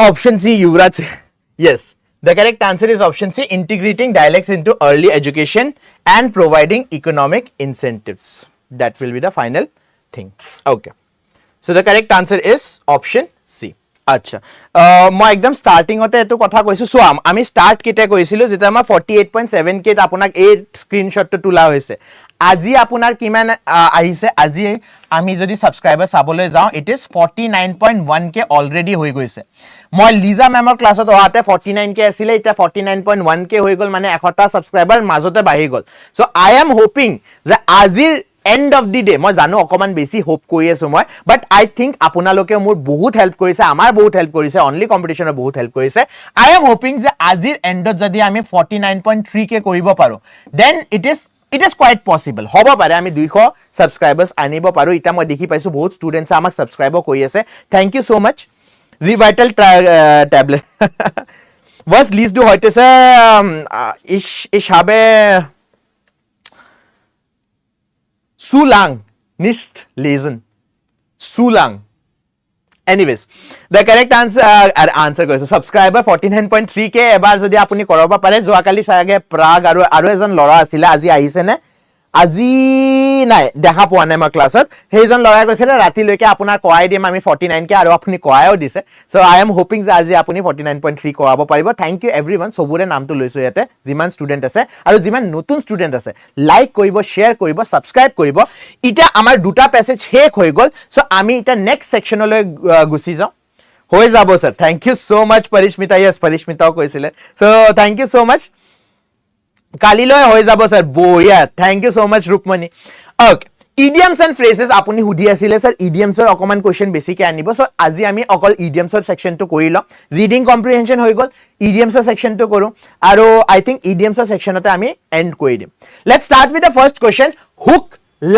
Option C, Yuvraj. Yes, the correct answer is option C, integrating dialects into early education and providing economic incentives. That will be the final thing. Okay. So the correct answer is option C. আচ্ছা মই একদম স্টার্টিংতে এটো কথা কৈছো সো আমি স্টার্ট কেতে কৈছিলো যেটা আমাৰ 48.7 কে আপোনাক এই স্ক্ৰিনশটটো তোলা হৈছে আজি আপোনাৰ কিমান আহিছে আজি আমি যদি সাবস্ক্ৰাইবাৰ চাবলৈ যাও ইট ইজ 49.1 কে অলৰেডি হৈ গৈছে মই লিজা মেমৰ ক্লাছত ওহাতে 49 কে আছিল এটা 49.1 কে হৈ গল মানে 100টা সাবস্ক্রাইবার মাজতে বাঢ়ি গল সো আই এম হোপিং যে আজিৰ end of the day মই জানো অকমান বেছি হোপ কৰি আছো মই বাট আই থিংক আপোনালোকে মোৰ বহুত হেল্প কৰিছে আমাৰ বহুত হেল্প কৰিছে অনলি কম্পিটিশনৰ বহুত হেল্প কৰিছে আই এম হোপিং যে আজিৰ এন্ডত যদি আমি 49.3 কে কৰিব পাৰো then it is quite possible হ'ব পাৰে আমি 200 সাবস্ক্ৰাইবাৰ্স আনিব পাৰো ইটা মই দেখি পাইছো বহুত ষ্টুডেন্টস আমাক সাবস্ক্ৰাইব কৰি আছে thank you so much Revital tablet was liest du heute se ich habe zu lang nicht lesen zu lang anyways the correct answer goes subscriber 49.3 k এবাৰ যদি আপুনি কৰিব পাৰে যোৱাকালি সাগে প্ৰাগ আৰু এজন লৰা আছিল আজি আহিছে নে আজি নাই দেখা পোৱা নাই মই ক্লাছত হেজন লৰাই কৈছিল ৰাতি লৈকে আপোনাৰ কোৱাই দিম আমি 49 কে আৰু আপুনি কোৱায়ও দিছে সো আই এম হোপিং যে আজি আপুনি 49.3 কোৱাব পাৰিব থ্যাংক ইউ एवरीवन সবুৰে নামটো লৈছো ইয়াতে যিমান ষ্টুডেন্ট আছে আৰু যিমান নতুন ষ্টুডেন্ট আছে লাইক কৰিব শেয়াৰ কৰিব সাবস্ক্ৰাইব কৰিব ইটা আমাৰ দুটা পেছেজ শেষ হৈ গল সো আমি ইটা নেক্সট সেকশনলৈ গুচি যাও হৈ যাব sir thank you so much Parismita yes পৰিস্মিতাও কৈছিলে so thank you so much কালিলৈ হৈ যাব স্যাৰ বঢ়িয়া thank you so much Rupamoni okay idioms and phrases আপুনি হুদি আছিলে স্যাৰ idioms ৰ অকমান কোৱেশ্চন বেছিকে আনিব সো আজি আমি অকল idioms ৰ সেকশনটো কৰি লম ৰিডিং কম্প্ৰিহেনশন হৈ গল idioms ৰ সেকশনটো কৰো আৰু আই থিংক idioms ৰ সেকশনতে আমি এন্ড কৰি দিম let's start with the first question hook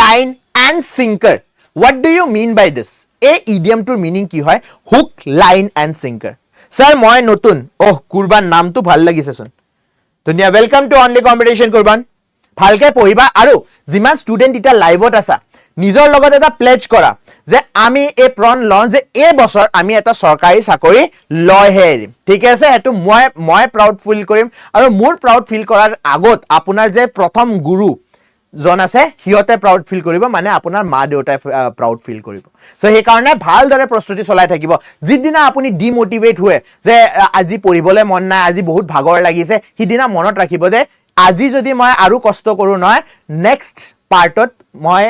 line and sinker what do you mean by this এই idiom টোৰ মিনিং কি হয় hook line and sinker sir মই নতুন ওহ কুৰবান নামটো ভাল লাগিছে চোন ধুনিয়া welcome to only competition Qurban ভালকে পঢ়িবা আৰু যিমান ষ্টুডেন্ট এটা লাইভত আছে নিজৰ লগত এটা প্লেজ কৰা যে আমি এই প্ৰণ লন যে এই বছৰ আমি এটা সৰকাৰি চাকৰি লয়হে ঠিক আছে হেতু মই প্ৰাউড ফিল কৰিম আৰু মোৰ প্ৰাউড ফিল কৰাৰ আগত আপোনাৰ যে প্ৰথম গুৰু জন আছে হিয়তে প্ৰাউড ফিল কৰিব মানে আপোনাৰ মা দেউতাই প্ৰাউড ফিল কৰিব সো হে কাৰণে ভালদৰে প্ৰস্তুতি চলাই থাকিব যিদিনা আপুনি ডিমোটিভেট হয় যে আজি পঢ়িবলৈ মন নাই আজি বহুত ভাগৰ লাগিছে হিদিনা মনত ৰাখিব যে আজি যদি মই আৰু কষ্ট কৰো নহয় নেক্সট পাৰ্টত মই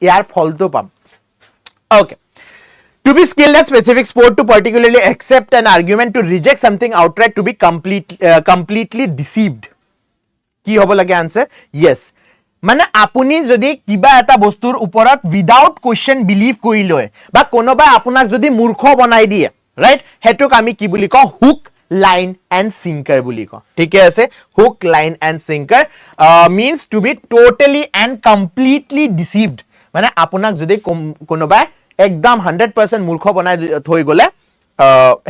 ইয়াৰ ফলটো পাম okay to be skilled at specific sport to particularly accept an argument to reject something outright to be completely deceived কি হ'ব লাগে আনসাৰ yes মানে আপুনি যদি কিবা এটা বস্তুৰ ওপৰত উইদাউট কোৱেশ্চন বিলিভ কৰি লয় বা কোনোবা আপোনাক যদি মূৰ্খ বনাই দিয়ে ৰাইট হেতুক আমি কি বুলি কওঁ হুক লাইন এন্ড সিঙ্কাৰ বুলি কওঁ ঠিক আছে hook line and sinker means to be totally and completely deceived মানে আপোনাক যদি কোনোবা একদম 100% মূৰ্খ বনাই থৈ গলে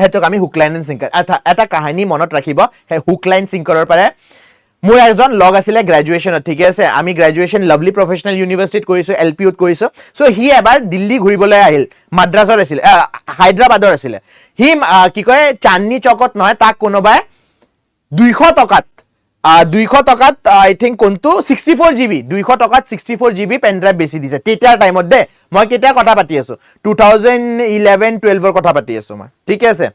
হেতুক আমি হুক লাইন এন্ড সিঙ্কাৰ এটা কাহিনী মনত ৰাখিব হে হুক লাইন সিঙ্কাৰৰ পাৰে মোৰ একজন লগ আছিলে গ্ৰেজুৱেচনত ঠিক আছে আমি গ্ৰেজুৱেচন লাভলি প্ৰফেশনাল ইউনিভাৰ্সিটিত কৰিছো এলপিউত কৰিছো সো হি এবাৰ দিল্লী ঘুৰিবলৈ আহিল মাদ্ৰাজৰ আছিল হায়দৰাবাদৰ আছিল হি কি কয় চান্দনি চকত নহয় তাক কোনোবাই 200 টকাত আই থিংক কোনটো 64 জিবি 200 টকাত 64 জিবি পেন ড্ৰাইভ বেছি দিছে তেতিয়াৰ টাইমত দে মই কেতিয়া কথা পাতি আছো 2011 12 ৰ কথা পাতি আছো মই ঠিক আছে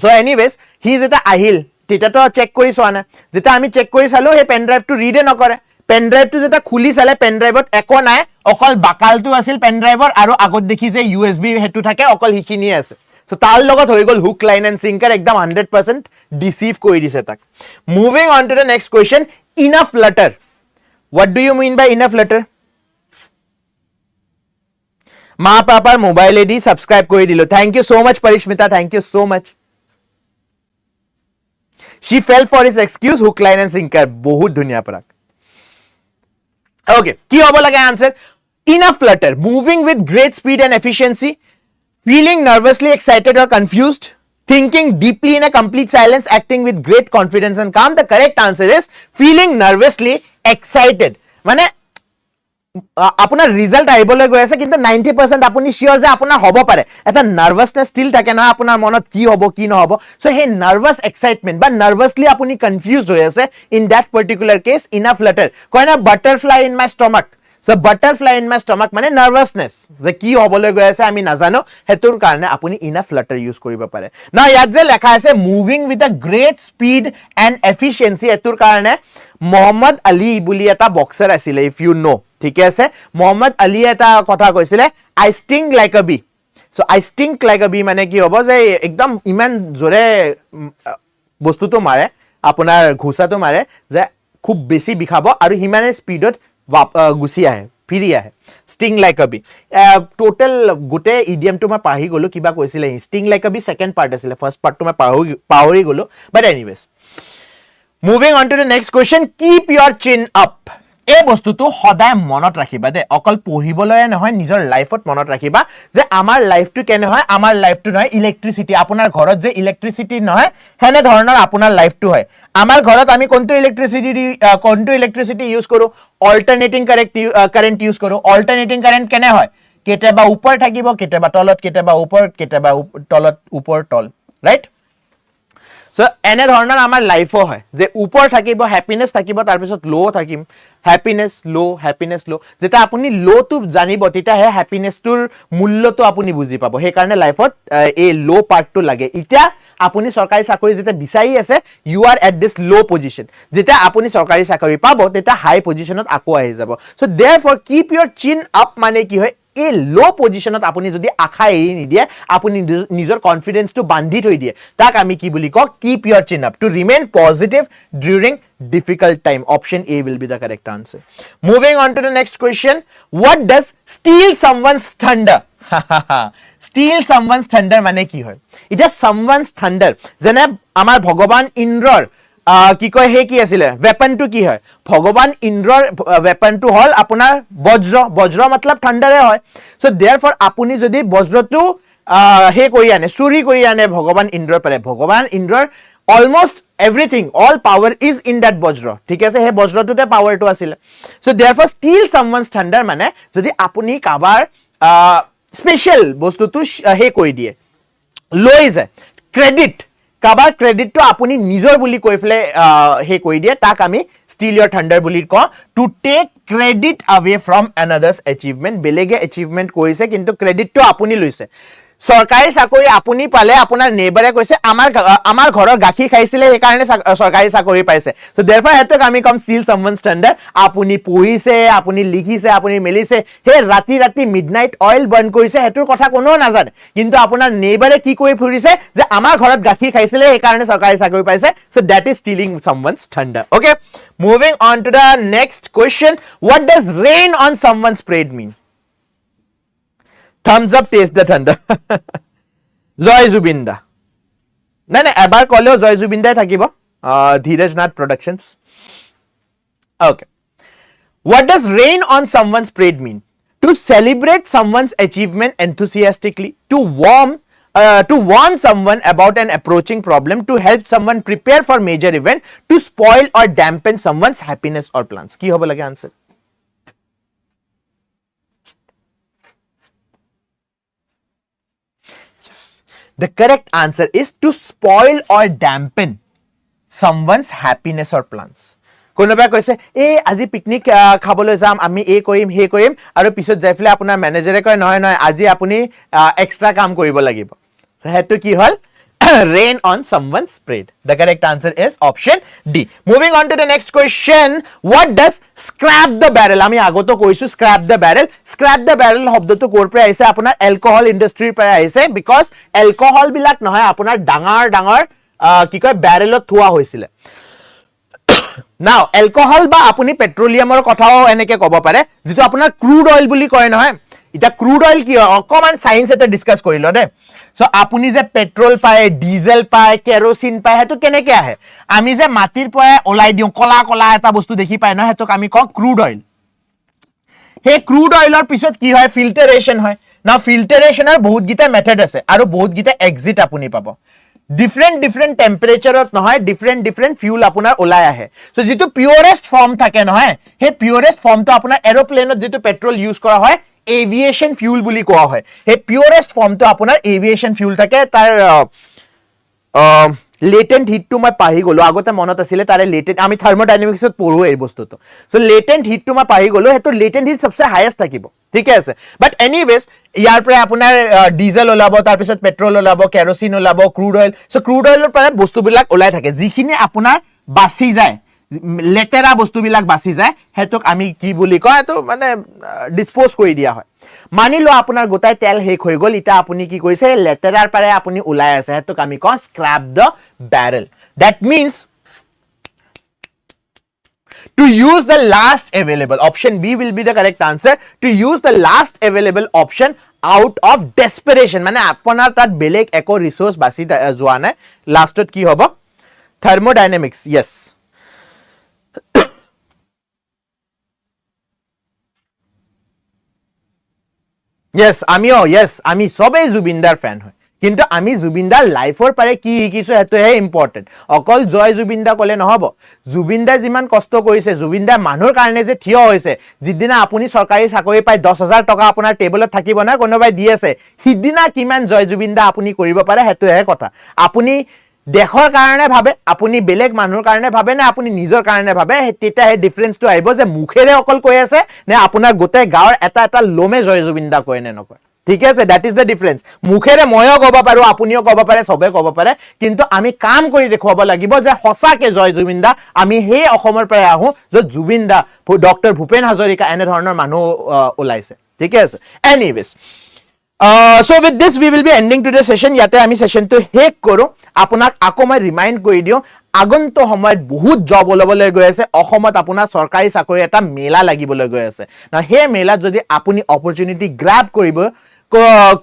সো এনিৱেজ হি যেটা আহিল তেতিয়া তো চেক কৰি চোৱা না যেটা আমি চেক কৰি চালো হে পেন ড্ৰাইভটো ৰিডে নকৰে পেন ড্ৰাইভটো যেটা খুলি চালে পেন ড্ৰাইভত একো নাই অকল বাকালটো আছিল পেন ড্ৰাইভৰ আৰু আগত দেখি যে ইউএসবি হেতু থাকে অকল হিখিনি আছে সো তাৰ লগত হৈ গল হুক লাইন এন্ড সিঙ্কাৰ একদম 100% ডিসিভ কৰি দিছে তাক moving on to the next question enough letter what do you mean by enough letter মা পাপাৰ মোবাইলে দি সাবস্ক্ৰাইব কৰি দিলো thank you so much Parismita thank you so much she fell for his excuse hook line and sinker বহুত ধুনিয়া পৰাক okay কি হ'ব লাগে answer enough letter moving with great speed and efficiency feeling nervously excited or confused thinking deeply in a complete silence acting with great confidence and calm the correct answer is feeling nervously excited মানে আপোনাৰ ৰিজাল্ট আহিবলৈ গৈ আছে কিন্তু 90% আপুনি শিওৰ যে আপোনাৰ হ'ব পাৰে এটা নাৰ্ভাসনেস স্টিল থাকে না আপোনাৰ মনত কি হ'ব কি নহব সো হে নার্ভাস এক্সাইটমেন্ট বা নার্ভাসলি আপুনি কনফিউজড হৈ আছে in that particular case enough letter কয় না butterfly in my stomach so butterfly in my stomach মানে নার্ভাসনেস যে কি হ'বলৈ গৈ আছে আমি নাজানো হেতুৰ কাৰণে আপুনি ইনাফ লেটাৰ ইউজ কৰিব পাৰে না ইয়াত যে লেখা আছে moving with a great speed and efficiency হেতুৰ কাৰণে মোহাম্মদ আলী বুলি এটা বক্সাৰ আছিল ইফ ইউ নো ঠিক আছে মোহাম্মদ আলী এটা কথা কৈছিলে I sting like a bee so I sting like a bee মানে কি হ'ব যে একদম ইমান জোৰে বস্তুটো মাৰে আপোনাৰ ঘুষাটো মাৰে যে খুব বেছি বিখাব আৰু হিমানে স্পিডত গুছি আহে ফিৰি আহে sting like a bee total গোটে ইডিয়মটো মই পাহি গলো কিবা কৈছিলে sting like a bee second part আছিল ফাৰ্স্ট পাৰ্টটো মই পাহৰি গলো but anyways moving on to the next question keep your chin up এই বস্তুটো সদায় মনত ৰাখিবা দে অকল পঢ়িবলৈ নহয় নিজৰ লাইফত মনত ৰাখিবা যে আমাৰ লাইফটো কেনে হয় আমাৰ লাইফটো নহয় ইলেক্ট্ৰিসিটি আপোনাৰ ঘৰত যে ইলেক্ট্ৰিসিটি নহয় হেনে ধৰণৰ আপোনাৰ লাইফটো হয় আমাৰ ঘৰত আমি কোনটো ইলেক্ট্ৰিসিটি ইউজ কৰো অল্টাৰনেটিং কাৰেন্ট ইউজ কৰো অল্টাৰনেটিং কাৰেন্ট কেনে হয় কেতিয়াবা ওপৰ থাকিব কেতিয়াবা তলত কেতিয়াবা ওপৰ কেতিয়াবা তলত ওপৰ তল ৰাইট সো এনে ধৰণৰ আমাৰ লাইফও হয় যে ওপৰ থাকিব হ্যাপিনেস থাকিব তাৰ পিছত লো থাকিম হ্যাপিনেস লো যেটা আপুনি লো টু জানিব তেতিয়া হে হ্যাপিনেসটোৰ মূল্যটো আপুনি বুজি পাব সেই কাৰণে লাইফত এই লো পাৰ্টটো লাগে ইটা আপুনি সৰকাৰি চাকৰি যেটা বিচাৰি আছে ইউ আৰ এট দিস লো পজিশন যেটা আপুনি সৰকাৰি চাকৰি পাব তেতিয়া হাই পজিশনত আকো আহি যাব so therefore keep your chin up মানে কি হয় এই লো পজিশনত আপুনি যদি আশা এৰি নিদিয়ে আপুনি নিজৰ কনফিডেন্সটো বান্ধি থৈ দিয়ে তাক আমি কি বুলি কওঁ keep your chin up to remain positive during difficult time. Option A will be the correct answer. Moving on to the next question. What does steal someone's thunder? Steal someone's thunder মানে কি হয় এটা someone's thunder যেনে আমাৰ ভগৱান ইন্দ্ৰৰ কি কয় হে কি আছিল weapon টো কি হয় ভগৱান ইন্দ্ৰৰ weapon টো হল আপোনাৰ বজ্ৰ मतलब thunder হয় so therefore আপুনি যদি বজ্ৰটো হে কৰি আনে চুৰি কৰি আনে ভগৱান ইন্দ্ৰৰ পাৰে ভগৱান ইন্দ্ৰৰ almost everything all power is in that বজ্ৰ ঠিক আছে হে বজ্ৰটোতে পাৱাৰটো আছিল so therefore steal someone's thunder মানে যদি আপুনি কাবাৰ স্পেশাল বস্তুটো হে কৰি দিয়ে লৈ যায় ক্ৰেডিট কাবাৰ ক্ৰেডিটটো আপুনি নিজৰ বুলি কৈ ফলে হে কৰি দিয়ে তাক আমি steal your thunder বুলি কওঁ to take credit away from another's achievement বেলেগে achievement কৰিছে কিন্তু ক্ৰেডিটটো আপুনি লৈছে সৰকাৰি চাকৰি আপুনি পালে আপোনাৰ নেবাৰে কৈছে আমাৰ ঘৰৰ গাখীৰ খাইছিলে এই কাৰণে সৰকাৰি চাকৰি পাইছে সো therefore হেতক আমি কম steal someone's thunder আপুনি পঢ়িছে আপুনি লিখিছে আপুনি মেলিছে হে ৰাতি মিডনাইট অইল বাৰ্ন কৰিছে হেতৰ কথা কোনো নাজানে কিন্তু আপোনাৰ নেবাৰে কি কৈ ফুৰিছে যে আমাৰ ঘৰত গাখীৰ খাইছিলে এই কাৰণে সৰকাৰি চাকৰি পাইছে so that is stealing someone's thunder okay moving on to the next question what does rain on someone's parade mean thumbs up taste the thunder জয় জুবিন্দা না এবাৰ কলেও জয় জুবিন্দাই থাকিব Dhiraj Nath প্ৰডাকশনস okay what does rain on someone's parade mean to celebrate someone's achievement enthusiastically to warn someone about an approaching problem to help someone prepare for major event to spoil or dampen someone's happiness or plans কি হ'ব লাগে answer The correct answer is to spoil or dampen someone's happiness or plans. কোনোবাই কৈছে এই আজি পিকনিক খাবলৈ যাম আমি এই কৰিম হে কৰিম আৰু পিছত যাইফলে আপোনাৰ ম্যানেজাৰে কয় নহয় নহয় আজি আপুনি এক্সট্ৰা কাম কৰিব লাগিব সো হেতু কি হল rain on someone's parade the correct answer is option D moving on to the next question what does scrap the barrel আমি আগতো কৈছো scrap the barrel শব্দটো কৰ পৰা আহিছে আপোনাৰ alcohol industry পৰা আহিছে because alcohol বিলাক নহয় আপোনাৰ ডাঙৰ কি কয় barrelত থোৱা হৈছিল now alcohol বা আপুনি পেট্ৰলিয়ামৰ কথাও এনেকে ক'ব পাৰে যেটো আপোনাৰ crude oil বুলি কয় নহয় এটা ক্ৰুড অইল কি অকমান সায়েন্স এটা ডিসকাস কৰিল দে সো আপুনি যে পেট্ৰল পায় ডিজেল পায় কেৰোসিন পায় হেতু কেনেকে আহে আমি যে মাটিৰ পৰা ওলাই দিও কলা এটা বস্তু দেখি পায় ন হেতুক আমি কওঁ ক্ৰুড অইল হে ক্ৰুড অইলৰ পিছত কি হয় ফিল্টাৰেশন হয় না ফিল্টাৰেশনৰ বহুত গিটা মেথড আছে আৰু বহুত গিটা এক্সিট আপুনি পাব different টেম্পাৰেচাৰত নহয় different fuel আপোনাৰ ওলাই আহে সো যেটো পিউৰেষ্ট ফৰ্ম থাকে নহয় হে পিউৰেষ্ট ফৰ্মটো আপোনাৰ এৰোপ্লেনত যেটো পেট্ৰল ইউজ কৰা হয় aviation fuel বুলি কোৱা হয় হে পিউৰেষ্ট ফৰ্মটো আপোনাৰ aviation fuel থাকে তাৰ latent heat to মই পাহি গলো আগতে মনত আছিল তাৰে latent আমি থাৰ্মোডাইনামিক্সত পঢ়ো এই বস্তুটো সো latent heat to মই পাহি গলো হেতু latent heat সবচে হাইয়েস্ট থাকিব ঠিক আছে বাট এনিৱেজ ইয়াৰ পৰা আপোনাৰ ডিজেল ওলাব তাৰ পিছত পেট্ৰল ওলাব কেৰোসিন ওলাব ক্ৰুড অইল সো ক্ৰুড অইলৰ পৰা বস্তুবিলাক ওলাই থাকে যিখিনি আপোনাৰ বাছি যায় লেটেৰা বস্তুবিলাক বাছি যায় হেতুক আমি কি বুলি কয় তো মানে ডিসপোজ কৰি দিয়া হয় মানিলো আপোনাৰ গোটাই তেল হেক হৈ গল ইটা আপুনি কি কৈছে লেটেৰাৰ পাৰে আপুনি ওলাই আছে হেতুক আমি কওঁ scrap the barrel that means to use the last available option B will be the correct answer to use the last available option out of desperation মানে আপোনাৰ তাত বেলেগ একো ৰিসোৰ্স বাছি যোৱা নাই লাষ্টত কি হ'ব thermodynamics yes yes আমি সবে জুবিনদাৰ ফ্যান হয় কিন্তু আমি জুবিনদাৰ লাইফৰ পাৰে কি শিকিছো হেতু হে ইম্পৰ্টেন্ট অকল জয় জুবিনদা কলে নহব জুবিনদা যিমান কষ্ট কৰিছে জুবিনদা মানুহৰ কাৰণে যে থিয় হৈছে যিদিনা আপুনি সৰকাৰি চাকৰি পাই 10000 টকা আপোনাৰ টেবুলত থাকিব না কোনোবাই দি আছে সিদিনা কিমান জয় জুবিনদা আপুনি কৰিব পাৰে হেতু হে কথা আপুনি দেশৰ কাৰণে ভাবে আপুনি বেলেগ মানুহৰ কাৰণে ভাবে না আপুনি নিজৰ কাৰণে ভাবে হেতিটা হে ডিফাৰেন্সটো আইব যে মুখেৰে অকল কৈ আছে নে আপোনাৰ গোটে গাঁৱৰ এটা লোমে জয় জুবিনদা কয় নে নকয় ঠিক আছে that is the difference মুখেৰে ময়ো ক'ব পাৰো আপুনিও ক'ব পাৰে সবে ক'ব পাৰে কিন্তু আমি কাম কৰি দেখুৱাব লাগিব যে হসাকে জয় জুবিনদা আমি হে অসমৰ পৰা আহো যে জুবিনদা ডক্টৰ ভূপেন হাজৰিকা এনে ধৰণৰ মানুহ ওলাইছে ঠিক আছে anyways so with this we will be ending today's session ইয়াতে আমি সেশনটো শেষ কৰো আপোনাক আকৌ মই ৰিমাইন্ড কৰি দিও আগন্ত সময়ত বহুত জব ওলাবলৈ গৈ আছে অসমত আপোনাৰ চৰকাৰী চাকৰি এটা মেলা লাগিবলৈ গৈ আছে না হে মেলা যদি আপুনি অপৰচুনিটি গ্ৰাব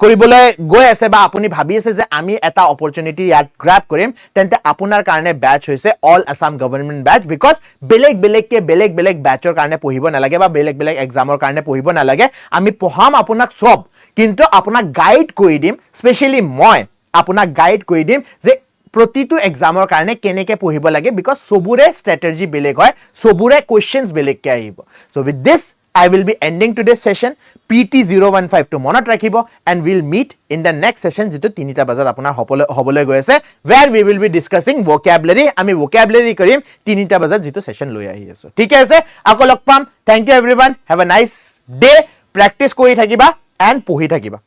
কৰিবলৈ গৈ আছে বা আপুনি ভাবি আছে যে আমি এটা অপৰচুনিটি ইয়াত গ্ৰাব কৰিম তেন্তে আপোনাৰ কাৰণে ব্যাচ হৈছে all Assam government batch because বেলেগ ব্যাচৰ কাৰণে পঢ়িব নালাগে বা বেলেগ এক্সামৰ কাৰণে পঢ়িব নালাগে আমি পঢ়াম আপোনাক সব কিন্তু আপোনাক গাইড কৰি দিম স্পেশালি মই আপোনাক গাইড কৰি দিম যে প্ৰতিটো এক্সামৰ কাৰণে কেনেকৈ পঢ়িব লাগে বিকজ সবুৰে স্ট্ৰেটেজি বেলেগ হয় সবুৰে কোৱেশ্চনছ বেলেগকৈ আহিব so with this I will be ending today's session PT015 to মনত ৰাখিব and we'll meet in the next session যেটো 3টা বজাত আপোনাৰ হবলৈ গৈ আছে where we will be discussing vocabulary আমি vocabulary কৰিম 3টা বজাত যেটো session লৈ আহি আছো ঠিক আছে আকৌ লগ পাম thank you everyone have a nice day practice কৰি থাকিবা and পঢ়ি থাকিবা